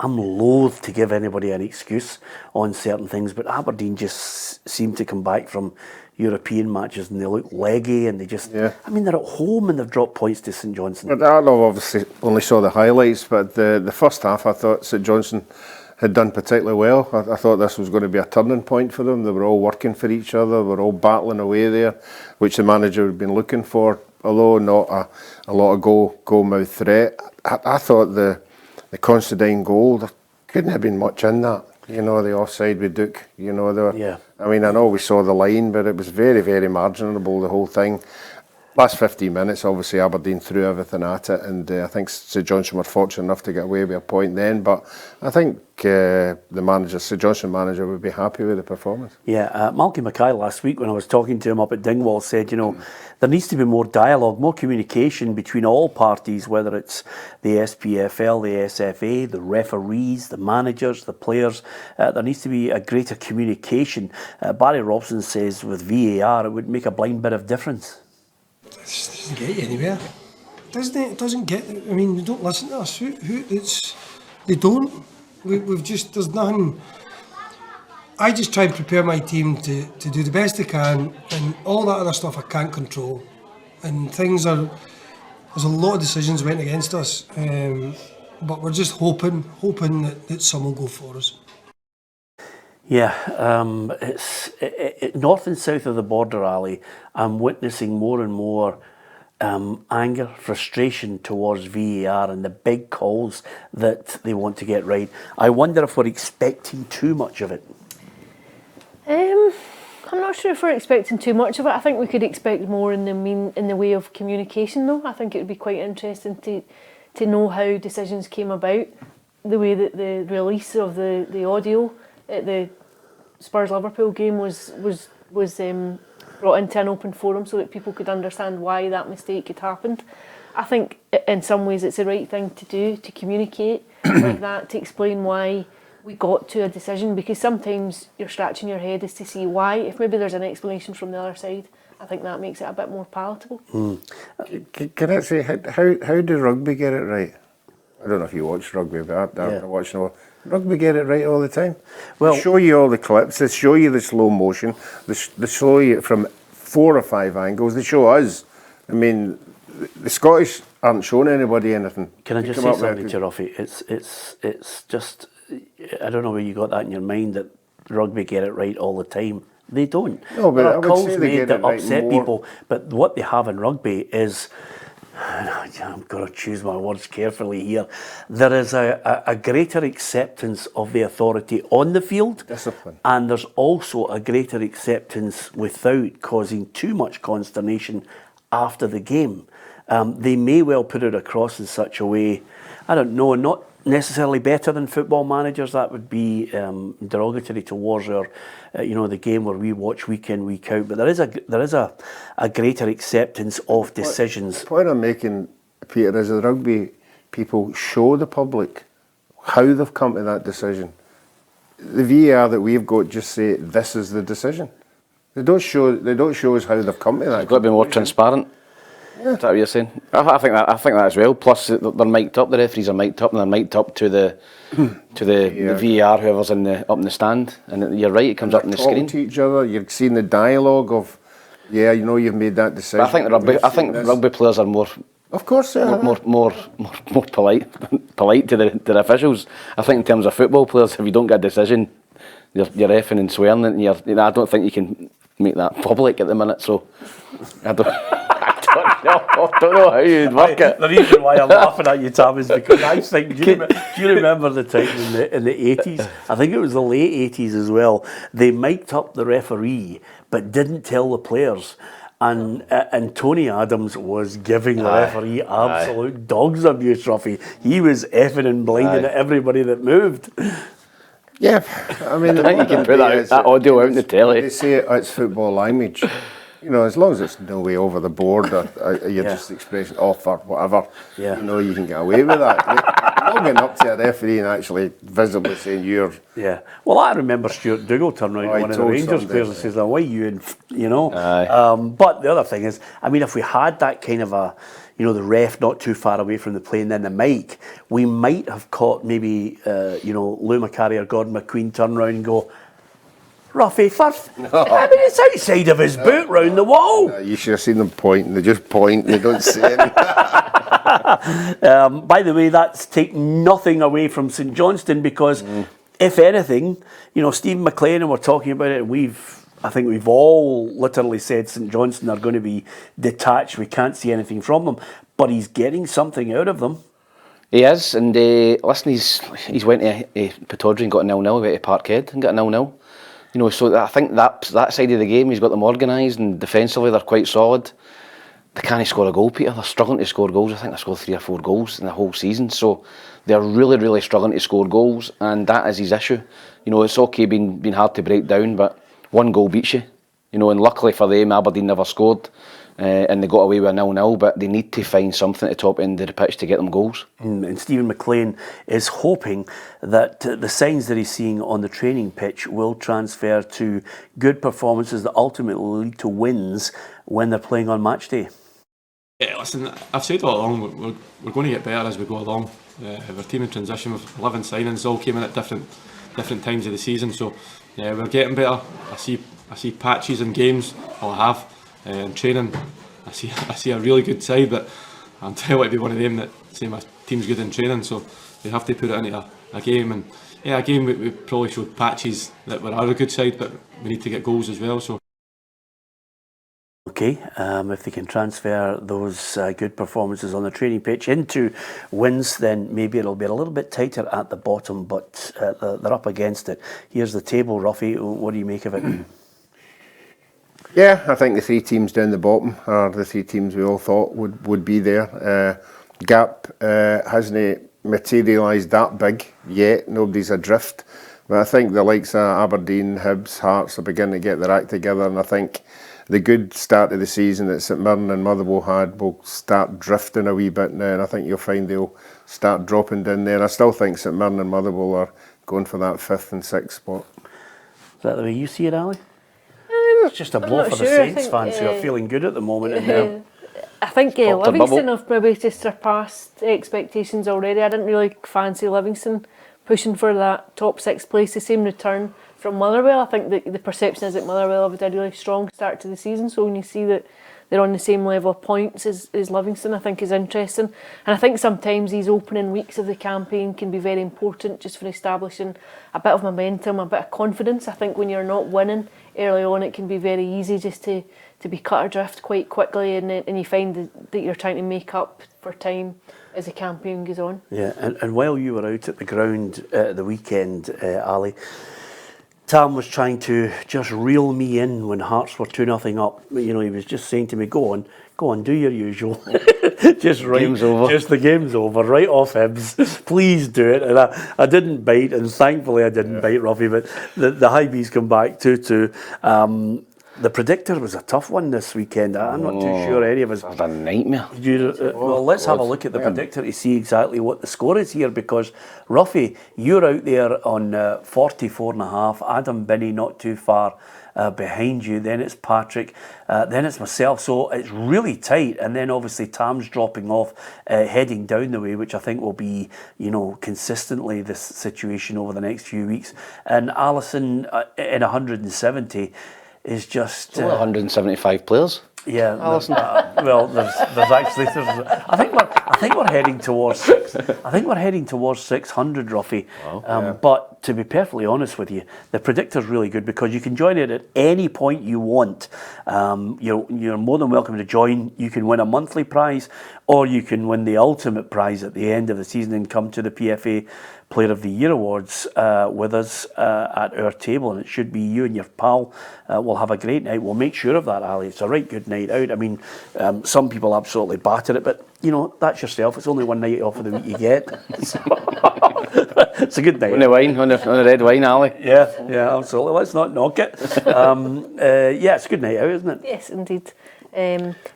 loath to give anybody an excuse on certain things, but Aberdeen just seem to come back from European matches and they look leggy and they just, I mean, they're at home and they've dropped points to St Johnstone. But I obviously only saw the highlights, but the first half I thought St Johnstone had done particularly well. I thought this was going to be a turning point for them. They were all working for each other, they were all battling away there, which the manager had been looking for, although not a lot of goal-mouth threat. I thought the Considine goal, there couldn't have been much in that. You know, the offside with Duke, you know, I mean, I know we saw the line, but it was very, very marginable, the whole thing. Last 15 minutes, obviously Aberdeen threw everything at it, and I think St Johnstone were fortunate enough to get away with a point then, but I think the St Johnstone manager would be happy with the performance. Yeah, Malky Mackay last week when I was talking to him up at Dingwall said, you know, there needs to be more dialogue, more communication between all parties, whether it's the SPFL, the SFA, the referees, the managers, the players. There needs to be a greater communication. Barry Robson says with VAR it would make a blind bit of difference. It doesn't get you anywhere, doesn't it? It doesn't get. I mean, they don't listen to us. They don't. We've just, there's nothing. I just try and prepare my team to do the best they can, and all that other stuff I can't control. And things are, there's a lot of decisions went against us, but we're just hoping that some will go for us. Yeah, it's north and south of the border, Ali. I'm witnessing more and more anger, frustration towards VAR and the big calls that they want to get right. I wonder if we're expecting too much of it. I'm not sure if we're expecting too much of it. I think we could expect more in the way of communication, though. I think it would be quite interesting to know how decisions came about, the way that the release of the audio at the Spurs Liverpool game was brought into an open forum so that people could understand why that mistake had happened. I think in some ways it's the right thing to do, to communicate like that, to explain why we got to a decision, because sometimes you're scratching your head as to see why. If maybe there's an explanation from the other side, I think that makes it a bit more palatable. Can I say, how do rugby get it right? I don't know if you watch rugby, but I watch no. Rugby get it right all the time. Well, they show you all the clips, they show you the slow motion, they show you from 4 or 5 angles, they show us. I mean, the Scottish aren't showing anybody anything. Can I just say something to Ruffy? It's just, I don't know where you got that in your mind, that rugby get it right all the time. They don't. No, but there I are would calls say they made get that it right upset more. people, but what they have in rugby is, I'm going to choose my words carefully here, there is a greater acceptance of the authority on the field. Discipline. And there's also a greater acceptance without causing too much consternation after the game. They may well put it across in such a way, I don't know, not necessarily better than football managers. That would be derogatory towards our, the game where we watch week in, week out. But there is a greater acceptance of decisions. The point I'm making, Peter, is the rugby people show the public how they've come to that decision. The VAR that we've got just say this is the decision. They don't show us how they've come to that. It's got to be more transparent. Yeah. Is that what you're saying? I think that as well. Plus, they're mic'd up. The referees are mic'd up, and they're mic'd up to the VAR, whoever's up in the stand. And you're right; it comes up on the screen. To each other, you're seeing the dialogue of, you've made that decision. But I think rugby players are more. Of course, more polite to the officials. I think in terms of football players, if you don't get a decision, you're effing and swearing, and I don't think you can make that public at the minute. So I don't know how you'd work it. The reason why I'm laughing at you, Tom, is because I think, do you remember the time in the 80s? I think it was the late 80s as well. They mic'd up the referee but didn't tell the players. And Tony Adams was giving the referee absolute dog's abuse, Ruffy. He was effing and blinding at everybody that moved. Yeah, I mean, I think you can put that audio out in the telly. They say it's football language. As long as it's no way over the board, or you're just expressing offer, whatever, you can get away with that. Not getting up to a referee and actually visibly saying you're... Yeah. Well, I remember Stuart Dougal turning around to one of the Rangers players and says, why you, but the other thing is, I mean, if we had that kind of a, the ref not too far away from the play and then the mic, we might have caught maybe, Lou Macari or Gordon McQueen turn around and go, Ruffy first. No. I mean, it's outside of his boot round the wall. You should have seen them point. They just point. They don't say anything. By the way, that's taking nothing away from St Johnstone because, if anything, Stephen MacLean, and we're talking about it, I think we've all literally said St Johnstone are going to be detached. We can't see anything from them, but he's getting something out of them. He is, and listen, he's went to Pittodrie and got a 0-0, went to Parkhead and got a 0-0. So I think that side of the game, he's got them organised, and defensively they're quite solid. They can't score a goal, Peter. They're struggling to score goals. I think they scored 3 or 4 goals in the whole season. So they're really, really struggling to score goals, and that is his issue. It's okay being hard to break down, but one goal beats you. And luckily for them, Aberdeen never scored. And they got away with a 0-0, but they need to find something at the top end of the pitch to get them goals. And Stephen MacLean is hoping that the signs that he's seeing on the training pitch will transfer to good performances that ultimately lead to wins when they're playing on match day. Yeah, listen, I've said all along, we're going to get better as we go along. We're team in transition with 11 signings, all came in at different times of the season, so yeah, we're getting better. I see patches in games, I have. Training, I see a really good side, but until it'd be one of them that say my team's good in training, so we have to put it into a game. And yeah, again, we probably showed patches that we are a good side, but we need to get goals as well. So. Okay, if they can transfer those good performances on the training pitch into wins, then maybe it'll be a little bit tighter at the bottom, but they're up against it. Here's the table, Ruffy. What do you make of it? Yeah, I think the 3 teams down the bottom are the 3 teams we all thought would be there. Gap hasn't materialised that big yet. Nobody's adrift. But I think the likes of Aberdeen, Hibs, Hearts are beginning to get their act together, and I think the good start of the season that St Mirren and Motherwell had will start drifting a wee bit now, and I think you'll find they'll start dropping down there. I still think St Mirren and Motherwell are going for that 5th and 6th spot. Is that the way you see it, Ali? It's just a blow for the Saints fans who are feeling good at the moment. And I think Livingston have maybe just surpassed expectations already. I didn't really fancy Livingston pushing for that top 6 place. The same return from Motherwell. I think that the perception is that Motherwell have had a really strong start to the season, so when you see that they're on the same level of points as Livingston, I think is interesting. And I think sometimes these opening weeks of the campaign can be very important just for establishing a bit of momentum, a bit of confidence. I think when you're not winning early on, it can be very easy just to be cut adrift quite quickly, and you find that you're trying to make up for time as the campaign goes on. Yeah, and while you were out at the ground the weekend, Ali, Tam was trying to just reel me in when Hearts were 2-0 up. You know, he was just saying to me, go on, do your usual. Game's over. Just the game's over, right off Hibs. Please do it. And I didn't bite, and thankfully I didn't bite, Ruffy, but the high bees come back 2-2. The predictor was a tough one this weekend. I'm not too sure any of us. It's a nightmare. Well, let's have a look at the predictor to see exactly what the score is here, because Ruffy, you're out there on 44.5. Adam Binney not too far behind you. Then it's Patrick. Then it's myself. So it's really tight. And then obviously Tam's dropping off, heading down the way, which I think will be, consistently this situation over the next few weeks. And Alison in 170. Is just 175 players. Yeah, well, there's actually I think we're heading towards 600, Ruffy. Wow. But to be perfectly honest with you, the predictor's really good because you can join it at any point you want. You're more than welcome to join. You can win a monthly prize, or you can win the ultimate prize at the end of the season and come to the PFA Player of the Year Awards with us at our table, and it should be you and your pal. We'll have a great night. We'll make sure of that, Ali. It's a right good night out. I mean, some people absolutely batter it, but that's yourself. It's only one night off of the week you get. It's a good night. On the wine, on the red wine, Ali. Yeah, absolutely. Let's not knock it. It's a good night out, isn't it? Yes, indeed.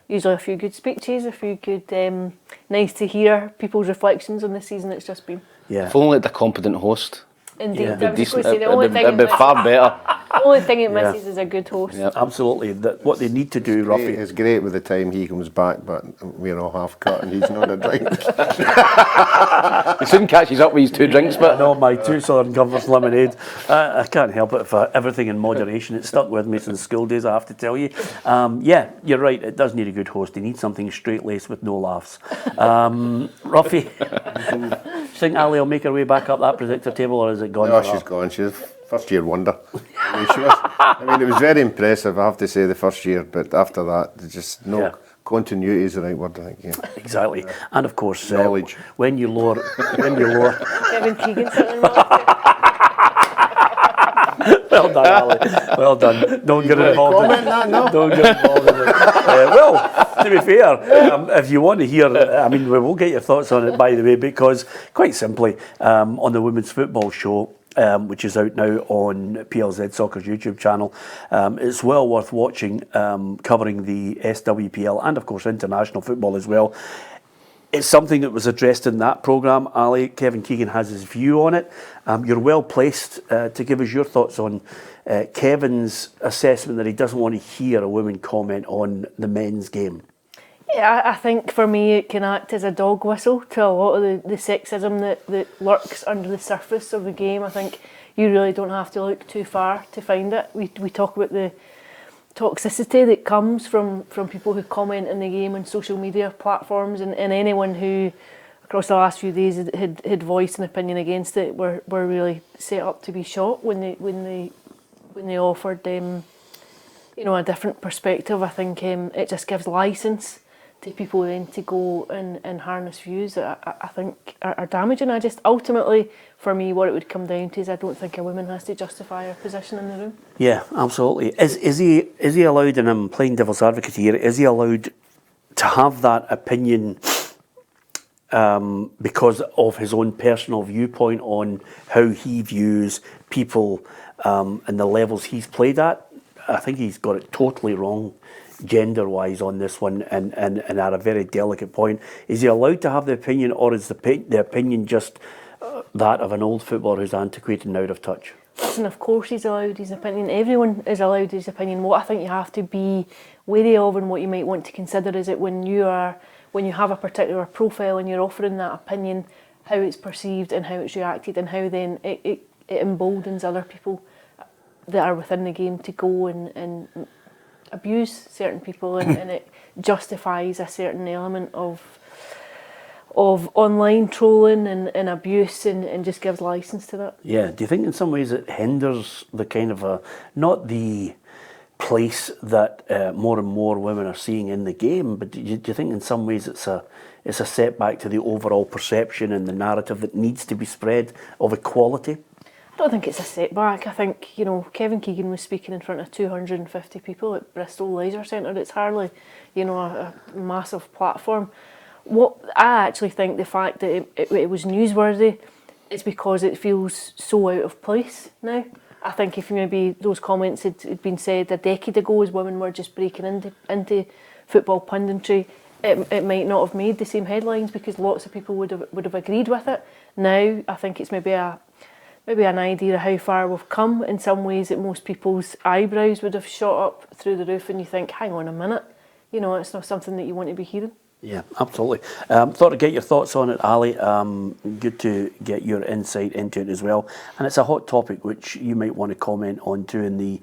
Usually a few good speeches, a few good, nice to hear people's reflections on the season it's just been. Yeah. If only the competent host. Indeed, It'd be decent. It'd be far better. The only thing it misses is a good host. Yep. Absolutely. What they need to do, Ruffy. It's great with the time he comes back, but we're all half cut and he's not a drink. He soon catches up with his 2 drinks, but no, my 2 Southern Comforts lemonade. I can't help it for everything in moderation. It stuck with me since school days, I have to tell you. You're right. It does need a good host. He needs something straight-laced with no laughs. Ruffy, think Ali will make her way back up that predictor table, or is it gone? No, she's gone. She's a first-year wonder. It was very impressive, I have to say, the first year, but after that, there's just no continuity is the right word, I think. Yeah. Exactly. And of course, knowledge. When you lower Kevin Keegan certainly Well done, Ali. Well done. Don't get involved in it. No. Don't get involved in it. Well, to be fair, if you want to hear, we will get your thoughts on it, by the way, because quite simply, on the Women's Football Show, which is out now on PLZ Soccer's YouTube channel, it's well worth watching, covering the SWPL and, of course, international football as well. It's something that was addressed in that programme, Ali. Kevin Keegan has his view on it. You're well placed to give us your thoughts on Kevin's assessment that he doesn't want to hear a woman comment on the men's game. Yeah, I think for me it can act as a dog whistle to a lot of the sexism that lurks under the surface of the game. I think you really don't have to look too far to find it. We talk about the toxicity that comes from people who comment in the game on social media platforms, and anyone who across the last few days had voiced an opinion against it were really set up to be shot when they offered a different perspective. I think it just gives licence to people then to go and harness views that I think are damaging. Ultimately, for me, what it would come down to is I don't think a woman has to justify her position in the room. Yeah, absolutely. Is he allowed, and I'm playing devil's advocate here, is he allowed to have that opinion because of his own personal viewpoint on how he views people and the levels he's played at? I think he's got it totally wrong gender-wise on this one, and at a very delicate point. Is he allowed to have the opinion, or is the opinion just that of an old footballer who's antiquated and out of touch? And of course he's allowed his opinion. Everyone is allowed his opinion. What I think you have to be wary of, and what you might want to consider, is that when you have a particular profile and you're offering that opinion, how it's perceived and how it's reacted, and how then it emboldens other people that are within the game to go and abuse certain people, and it justifies a certain element of online trolling and abuse, and just gives licence to that. Yeah, do you think in some ways it hinders the kind of not the place that more and more women are seeing in the game, but do you think in some ways it's a setback to the overall perception and the narrative that needs to be spread of equality? I don't think it's a setback. I think, Kevin Keegan was speaking in front of 250 people at Bristol Leisure Centre. It's hardly, a massive platform. What I actually think the fact that it was newsworthy is because it feels so out of place now. I think if maybe those comments had been said a decade ago as women were just breaking into football punditry, it might not have made the same headlines because lots of people would have agreed with it. Now I think it's maybe an idea of how far we've come. In some ways that most people's eyebrows would have shot up through the roof, and you think, hang on a minute, it's not something that you want to be hearing. Yeah, absolutely. Thought I'd get your thoughts on it, Ali. Good to get your insight into it as well. And it's a hot topic which you might want to comment on too in the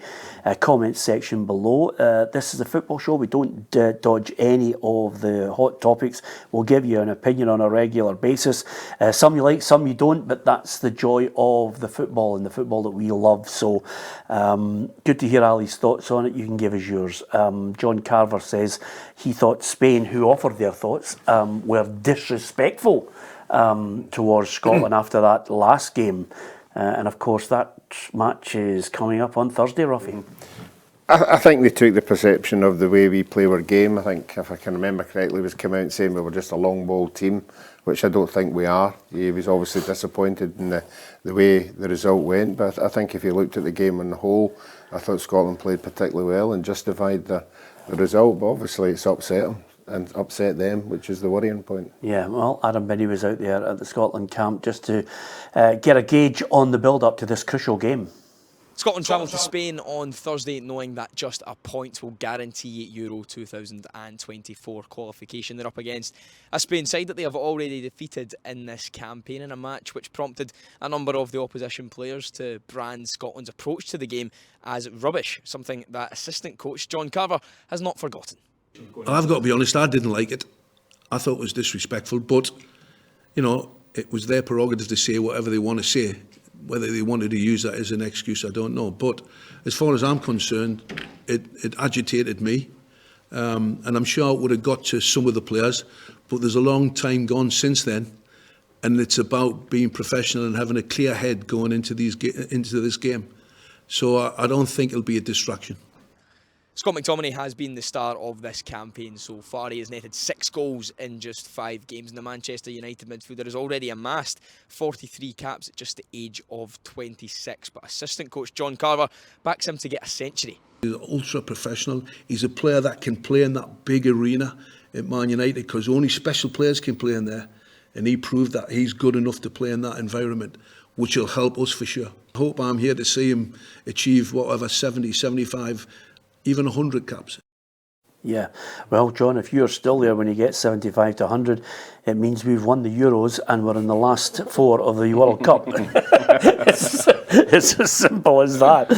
comments section below. This is a football show. We don't dodge any of the hot topics. We'll give you an opinion on a regular basis. Some you like, some you don't, but that's the joy of the football and the football that we love. So good to hear Ali's thoughts on it. You can give us yours. John Carver says he thought Spain, who offered their thoughts, were disrespectful towards Scotland after that last game. And of course that match is coming up on Thursday, Ruffy. I think they took the perception of the way we play our game. I think, if I can remember correctly, was come out saying we were just a long ball team, which I don't think we are. He was obviously disappointed in the way the result went, but I think if you looked at the game on the whole, I thought Scotland played particularly well and justified the result, but obviously it's upset them. And upset them, which is the worrying point. Yeah, well, Adam Binney was out there at the Scotland camp just to get a gauge on the build-up to this crucial game. Scotland travel to Spain on Thursday, knowing that just a point will guarantee Euro 2024 qualification. They're up against a Spain side that they have already defeated in this campaign, in a match which prompted a number of the opposition players to brand Scotland's approach to the game as rubbish, something that assistant coach John Carver has not forgotten. I've got to be honest, I didn't like it. I thought it was disrespectful, but, it was their prerogative to say whatever they want to say. Whether they wanted to use that as an excuse, I don't know. But as far as I'm concerned, it agitated me. And I'm sure it would have got to some of the players, but there's a long time gone since then. And it's about being professional and having a clear head going into this game. So I don't think it'll be a distraction. Scott McTominay has been the star of this campaign so far. He has netted 6 goals in just 5 games, and the Manchester United midfielder has already amassed 43 caps at just the age of 26. But assistant coach John Carver backs him to get a century. He's ultra professional. He's a player that can play in that big arena at Man United because only special players can play in there. And he proved that he's good enough to play in that environment, which will help us for sure. I hope I'm here to see him achieve whatever 70, 75, even 100 caps. Yeah, well, John, if you're still there when you get 75 to 100, it means we've won the Euros and we're in the last 4 of the World Cup. It's as simple as that.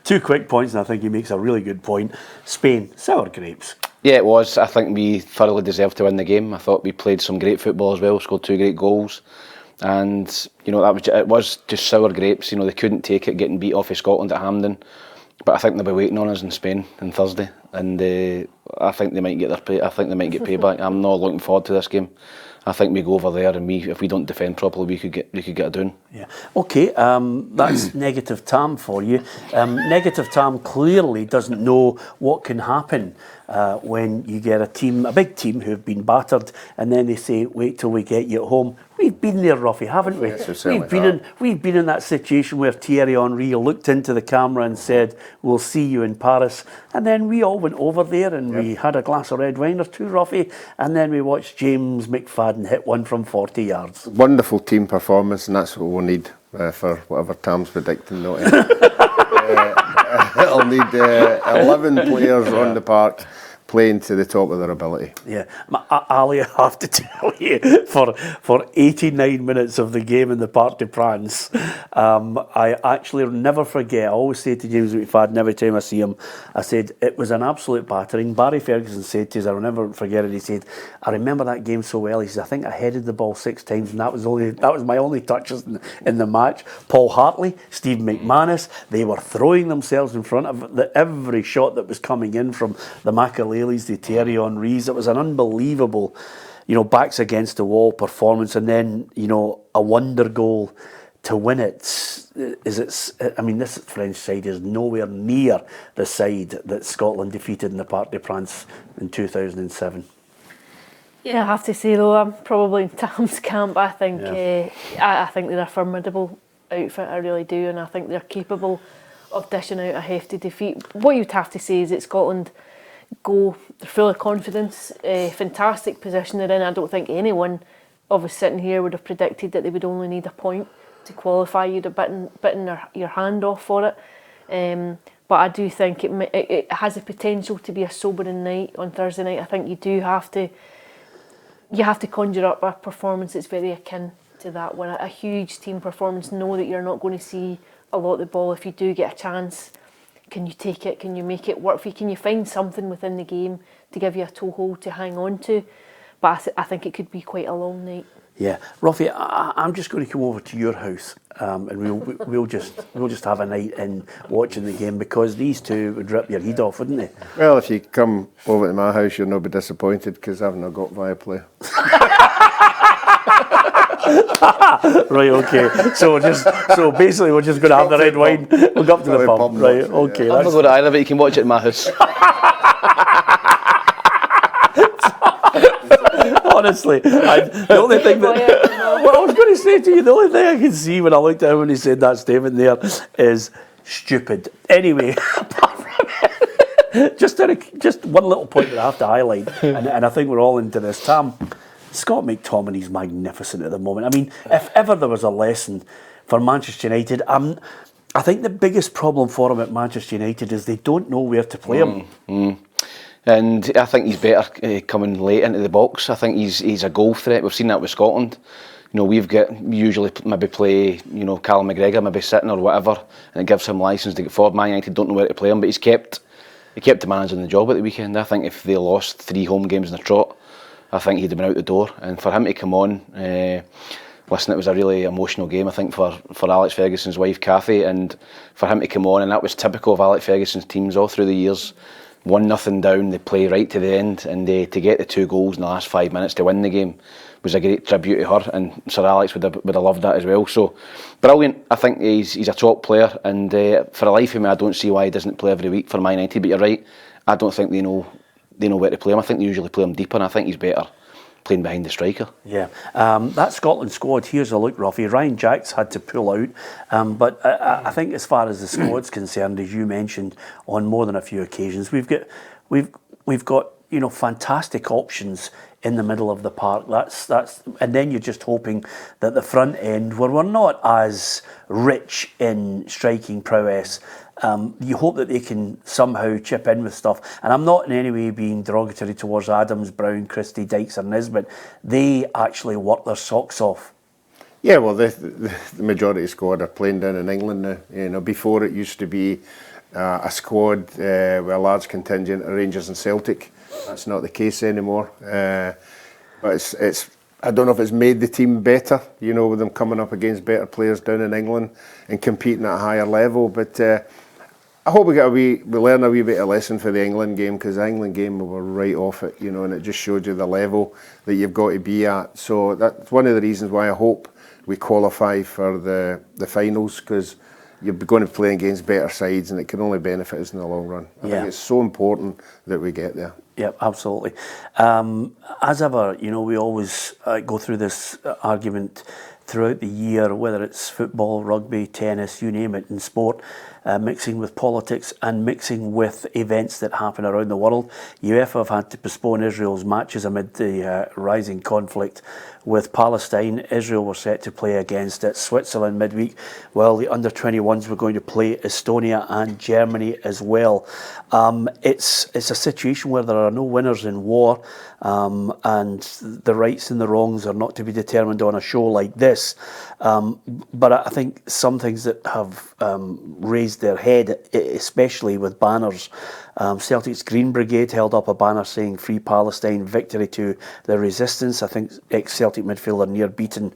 2 quick points, and I think he makes a really good point. Spain, sour grapes. Yeah, it was. I think we thoroughly deserved to win the game. I thought we played some great football as well, scored 2 great goals. And, it was just sour grapes. They couldn't take it getting beat off of Scotland at Hampden. But I think they'll be waiting on us in Spain on Thursday. And I think they might get payback. I'm not looking forward to this game. I think we go over there, and if we don't defend properly, we could get a doing. Yeah. Okay. That's negative Tam for you. Negative Tam clearly doesn't know what can happen when you get a big team who've been battered, and then they say, "Wait till we get you at home." We've been there, Ruffy, haven't we? Yes, we've been in that situation where Thierry Henry looked into the camera and said, "We'll see you in Paris," and then we all went over there and we had a glass of red wine or two, Ruffy, and then we watched James McFadden hit one from 40 yards. Wonderful team performance, and that's what we'll need for whatever Tam's predicting. It'll need 11 players on the park playing to the top of their ability. Yeah, Ali, I have to tell you, for 89 minutes of the game in the Parc des Princes, I actually never forget. I always say to James McFadden every time I see him, I said it was an absolute battering. Barry Ferguson said to us, I'll never forget it. He said, "I remember that game so well." He said, "I think I headed the ball 6 times, and that was my only touches in the match." Paul Hartley, Steve McManus, they were throwing themselves in front of every shot that was coming in from the MacLean, the Thierry Henrys. It was an unbelievable, backs against the wall performance, and then a wonder goal to win it. This French side is nowhere near the side that Scotland defeated in the Parc des Princes in 2007. Yeah, I have to say though, I'm probably in Tam's camp. I think I think they're a formidable outfit. I really do, and I think they're capable of dishing out a hefty defeat. What you'd have to say is that Scotland they're full of confidence, fantastic position they're in. I don't think anyone of us sitting here would have predicted that they would only need a point to qualify. You'd have bitten your hand off for it. But I do think it has the potential to be a sobering night on Thursday night. I think you have to conjure up a performance that's very akin to that one. A huge team performance. Know that you're not going to see a lot of the ball. If you do get a chance, can you take it? Can you make it work for you? Can you find something within the game to give you a toehold to hang on to? But I think it could be quite a long night. Yeah, Ruffy, I'm just going to come over to your house, and we'll just have a night in watching the game, because these two would rip your head off, wouldn't they? Well, if you come over to my house, you'll not be disappointed, because I've not got Viaplay. Right, okay. So basically, we're just going to have the red wine. We'll go up to the pub. Right, okay. I'm not going to either, but you can watch it in my house. Honestly, the only thing that what I was going to say to you, the only thing I can see when I looked at him when he said that statement there is stupid. Anyway, apart from it, just one little point that I have to highlight, and I think we're all into this. Tam, Scott McTominay's magnificent at the moment. I mean, if ever there was a lesson for Manchester United, I think the biggest problem for him at Manchester United is they don't know where to play him. And I think he's better coming late into the box. I think he's a goal threat. We've seen that with Scotland. We've usually maybe play, Callum McGregor maybe sitting or whatever, and it gives him license to get forward. Man United don't know where to play him, but he kept the manager in the job at the weekend. I think if they lost 3 home games in a trot, I think he'd have been out the door. And for him to come on, listen, it was a really emotional game, I think, for Alex Ferguson's wife, Kathy, and for him to come on, and that was typical of Alex Ferguson's teams all through the years. 1-0 down, they play right to the end, and to get the 2 goals in the last 5 minutes to win the game was a great tribute to her, and Sir Alex would have loved that as well. So brilliant. I think he's a top player, and for the life of me, I don't see why he doesn't play every week for Man United. But you're right, I don't think they know where to play him. I think they usually play him deeper, and I think he's better playing behind the striker. Yeah, that Scotland squad, here's a look, Ruffy. Ryan Jacks had to pull out, but I think as far as the squad's concerned, as you mentioned on more than a few occasions, we've got fantastic options in the middle of the park. That's and then you're just hoping that the front end, where we're not as rich in striking prowess, you hope that they can somehow chip in with stuff. And I'm not in any way being derogatory towards Adams, Brown, Christie, Dykes or Nisbet. They actually work their socks off. Yeah, well, the majority of the squad are playing down in England now. You know, before it used to be a squad with a large contingent of Rangers and Celtic. That's not the case anymore. But it's I don't know if it's made the team better, you know, with them coming up against better players down in England and competing at a higher level. But I hope we learn a wee bit of lesson for the England game, because the England game we were right off it, you know, and it just showed you the level that you've got to be at. So that's one of the reasons why I hope we qualify for the finals, because you're going to play against better sides and it can only benefit us in the long run. I think it's so important that we get there. Yeah, absolutely. As ever, you know, we always go through this argument throughout the year, whether it's football, rugby, tennis, you name it, in sport, mixing with politics and mixing with events that happen around the world. UEFA have had to postpone Israel's matches amid the rising conflict with Palestine. Israel were set to play against Switzerland midweek, while the under-21s were going to play Estonia and Germany as well. It's a situation where there are no winners in war, and the rights and the wrongs are not to be determined on a show like this. But I think some things that have raised their head, especially with banners. Celtic's Green Brigade held up a banner saying "Free Palestine, victory to the resistance." I think ex-Celtic midfielder Near Beaton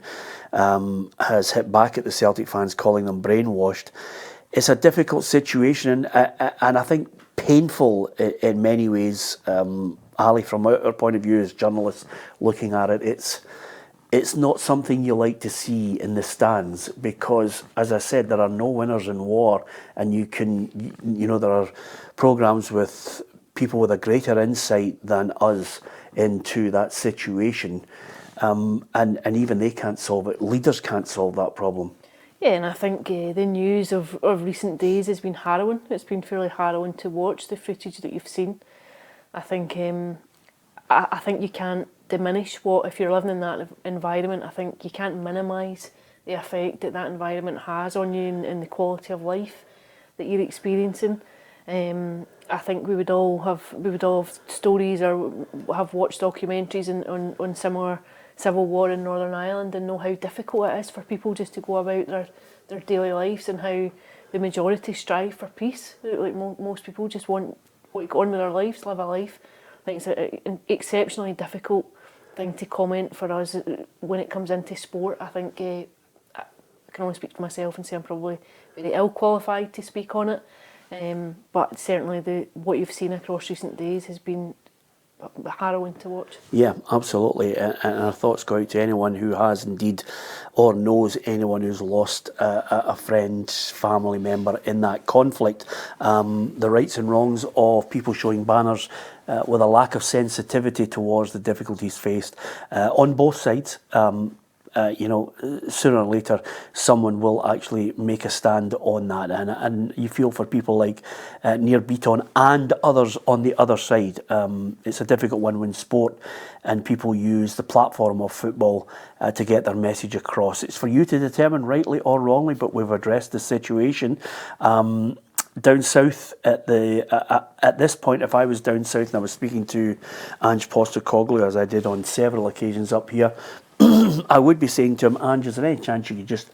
has hit back at the Celtic fans, calling them brainwashed. It's a difficult situation, and I think painful in many ways. Ali, from our point of view as journalists looking at it, it's not something you like to see in the stands, because, as I said, there are no winners in war, and you know, there are programmes with people with a greater insight than us into that situation, and even they can't solve it. Leaders can't solve that problem. Yeah, and I think the news of recent days has been harrowing. It's been fairly harrowing to watch the footage that you've seen. I think I think you can't diminish if you're living in that environment. I think you can't minimise the effect that environment has on you and the quality of life that you're experiencing. I think we would all have stories or have watched documentaries on similar civil war in Northern Ireland and know how difficult it is for people just to go about their daily lives, and how the majority strive for peace. Like most people just want to go on with their lives, live a life. I think it's an exceptionally difficult thing to comment for us when it comes into sport. I think I can only speak for myself and say I'm probably very ill qualified to speak on it. But certainly what you've seen across recent days has been harrowing to watch. Yeah, absolutely. And our thoughts go out to anyone who has indeed or knows anyone who's lost a friend, family member in that conflict. The rights and wrongs of people showing banners with a lack of sensitivity towards the difficulties faced on both sides. You know, sooner or later, someone will actually make a stand on that, and you feel for people like Near Beaton and others on the other side. It's a difficult one when sport and people use the platform of football to get their message across. It's for you to determine rightly or wrongly, but we've addressed the situation. Down south at this point, if I was down south and I was speaking to Ange Postecoglou, as I did on several occasions up here, I would be saying to him, Ange, is there any chance you could just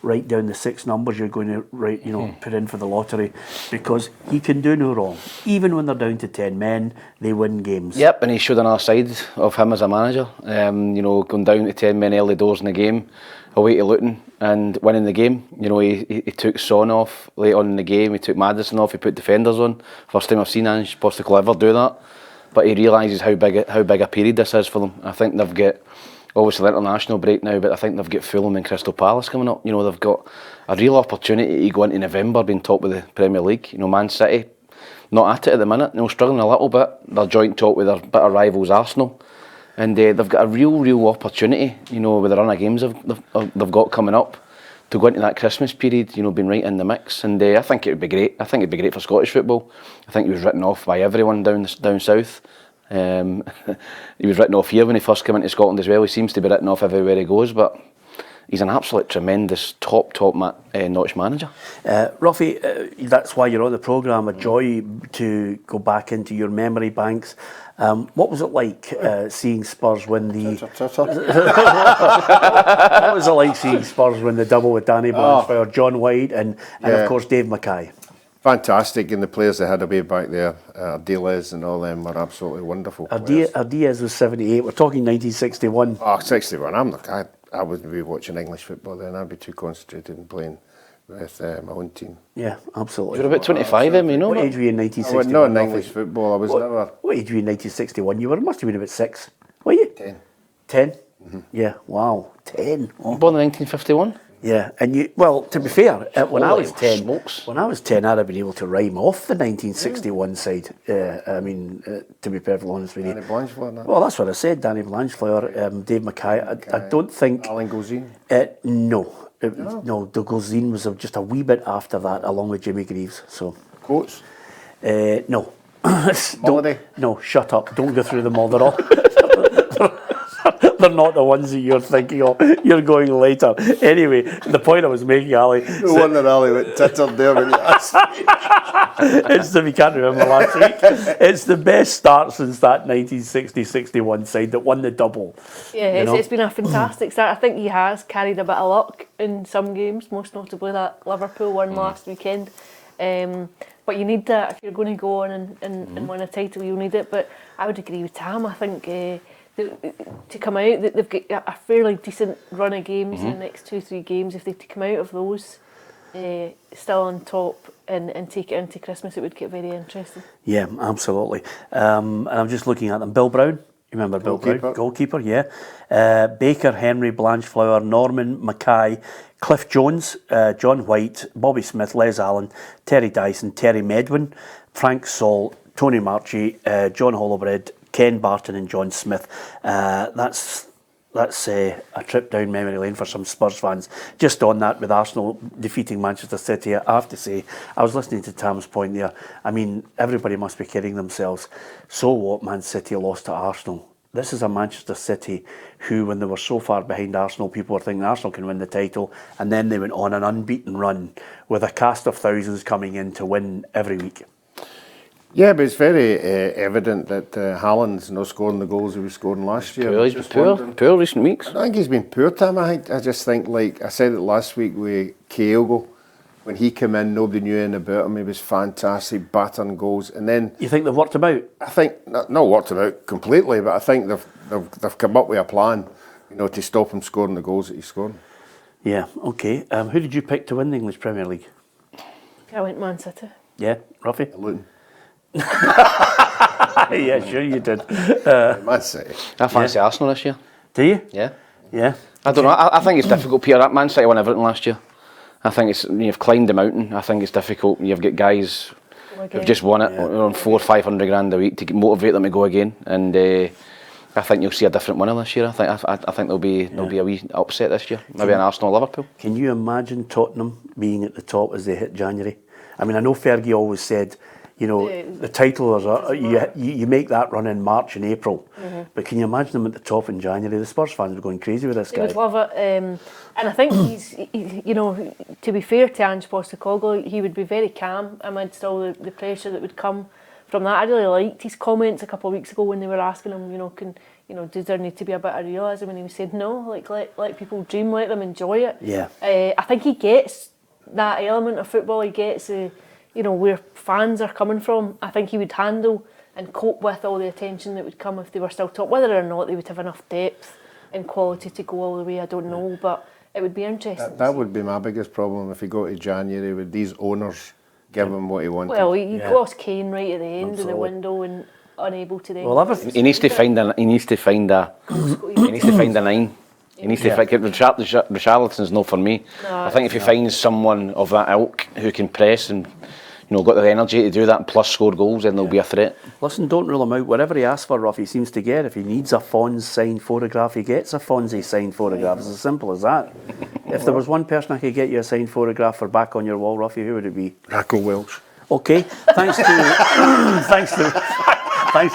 write down the 6 numbers you're going to put in for the lottery? Because he can do no wrong. Even when they're down to 10 men, they win games. Yep, and he showed another side of him as a manager. You know, going down to 10 men early doors in the game, away to Luton and winning the game. You know, he took Son off late on in the game, he took Maddison off, he put defenders on. First time I've seen Ange Postecoglou ever do that. But he realises how big a period this is for them. I think they've got, obviously, the international break now, but I think they've got Fulham and Crystal Palace coming up. You know, they've got a real opportunity to go into November being top of the Premier League. You know, Man City, not at it at the minute, you know, struggling a little bit. They're joint top with their bitter rivals Arsenal. And they've got a real opportunity, you know, with the run of games they've got coming up to go into that Christmas period, you know, being right in the mix. And I think it would be great. I think it'd be great for Scottish football. I think he was written off by everyone down south. He was written off here when he first came into Scotland as well. He seems to be written off everywhere he goes, but he's an absolute tremendous top notch manager. Ruffy, that's why you're on the programme. A joy to go back into your memory banks. What was it like seeing Spurs win the? What was it like seeing Spurs win the double with Danny Blanchflower, John White, and of course Dave Mackay? Fantastic, and the players they had away back there, Diaz and all them were absolutely wonderful. Diaz was 78. We're talking 1961. Oh, 61. I wouldn't be watching English football then. I'd be too concentrated in playing with my own team. Yeah, absolutely. You were about 25 then, you know. What age were you in 1961? I was not in English football. I was never. What age were you in 1961? You must have been about 6. Were you? 10. 10? Mm-hmm. Yeah. Wow. 10. Oh. Born in 1951. Yeah, and to be fair, when I was 10, smokes. I'd have been able to rhyme off the 1961 side. I mean, to be perfectly honest with you. Danny Blanchflower. Well, that's what I said. Danny Blanchflower, Dave Mackay. I don't think. Alan Gozine. No, the Gozine was just a wee bit after that, along with Jimmy Greaves. So. Coates. No. Holiday. No, shut up. Don't go through them all. They're all. They're not the ones that you're thinking of. You're going later. Anyway, the point I was making, Ali. No wonder Ali went tittered there when you asked me. We can't remember last week. It's the best start since that 1960-61 side that won the double. Yeah, it's been a fantastic start. I think he has carried a bit of luck in some games, most notably that Liverpool one last weekend. But you need that if you're going to go on and win a title. You'll need it. But I would agree with Tam. I think. To come out, they've got a fairly decent run of games in the next 2-3 games. If they come out of those still on top and take it into Christmas, it would get very interesting. Yeah, absolutely. And I'm just looking at them. Bill Brown, you remember Bill Brown? Goalkeeper, yeah. Baker, Henry, Blanchflower, Norman, Mackay, Cliff Jones, John White, Bobby Smith, Les Allen, Terry Dyson, Terry Medwin, Frank Saul, Tony Marchie, John Hollowbred, Ken Barton and John Smith. That's a trip down memory lane for some Spurs fans. Just on that, with Arsenal defeating Manchester City, I have to say, I was listening to Tam's point there. I mean, everybody must be kidding themselves. So what, Man City lost to Arsenal? This is a Manchester City who, when they were so far behind Arsenal, people were thinking Arsenal can win the title, and then they went on an unbeaten run with a cast of thousands coming in to win every week. Yeah, but it's very evident that Haaland's not scoring the goals he was scoring last year. He's been poor recent weeks. I think he's been poor, Tim. I just think, like I said it last week with Kyogo, when he came in, nobody knew anything about him. He was fantastic, battering goals. And then you think they've worked him out? I think not worked him out completely, but I think they've come up with a plan, to stop him scoring the goals that he's scoring. Yeah. Okay. Who did you pick to win the English Premier League? I went Man City. Yeah, Ruffy. Luton. Yeah, sure you did. Man City. I fancy Arsenal this year. Do you? Yeah. Yeah. I don't know. I think it's difficult, Peter. That Man City won everything last year. I think you've climbed the mountain. I think it's difficult. You've got guys who've just won it on 400-500 grand a week to motivate them to go again. And I think you'll see a different winner this year. I think there'll be a wee upset this year. Maybe an Arsenal Liverpool. Can you imagine Tottenham being at the top as they hit January? I mean, I know Fergie always said, the title is you make that run in March and April, but can you imagine them at the top in January? The Spurs fans were going crazy with this guy. They would love it, and I think he's to be fair to Ange Postecoglou, he would be very calm amidst all the pressure that would come from that. I really liked his comments a couple of weeks ago when they were asking him, does there need to be a bit of realism? And he said no, let people dream, let them enjoy it. Yeah. I think he gets that element of football. He gets where fans are coming from. I think he would handle and cope with all the attention that would come if they were still top. Whether or not they would have enough depth and quality to go all the way, I don't know, but it would be interesting. That would be my biggest problem if he got to January with these owners give him what he wanted. Well, he lost Kane right at the end of the window and unable to then. Well, he needs to find a 9. He needs to find a 9. He needs to get Richarlison's not for me. No, I think if he finds someone of that ilk who can press and got the energy to do that and plus score goals, then there'll be a threat. Listen, don't rule him out. Whatever he asks for, Ruff, he seems to get. If he needs a Fonz signed photograph, he gets a Fonzie signed photograph. It's as simple as that. If there was one person I could get you a signed photograph for back on your wall, Ruffy, who would it be? Rocco Welsh. Okay, thanks to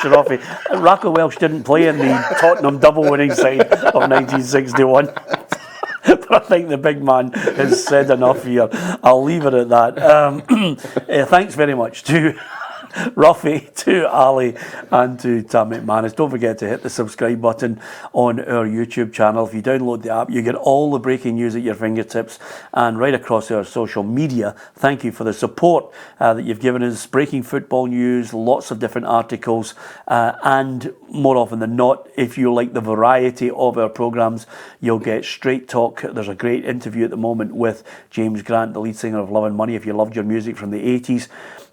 Ruffy. Rocco Welsh didn't play in the Tottenham double winning side of 1961. I think the big man has said enough here. I'll leave it at that. Thanks very much to Ruffy, to Ali, and to Tam McManus. Don't forget to hit the subscribe button on our YouTube channel. If you download the app, you get all the breaking news at your fingertips and right across our social media. Thank you for the support that you've given us. Breaking football news, lots of different articles, and more often than not, if you like the variety of our programmes, you'll get Straight Talk. There's a great interview at the moment with James Grant, the lead singer of Love and Money, if you loved your music from the 80s.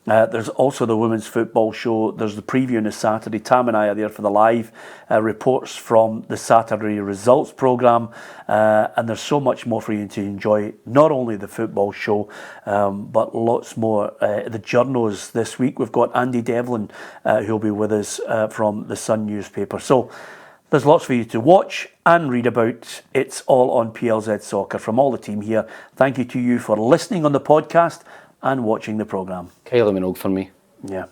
There's also the Women's Football Show. There's the preview on the Saturday. Tam and I are there for the live reports from the Saturday results programme. And there's so much more for you to enjoy. Not only the football show, but lots more. The journos this week, we've got Andy Devlin who'll be with us from the Sun newspaper. So there's lots for you to watch and read about. It's all on PLZ Soccer. From all the team here, thank you to you for listening on the podcast and watching the programme. Kylie Minogue for me. Yeah.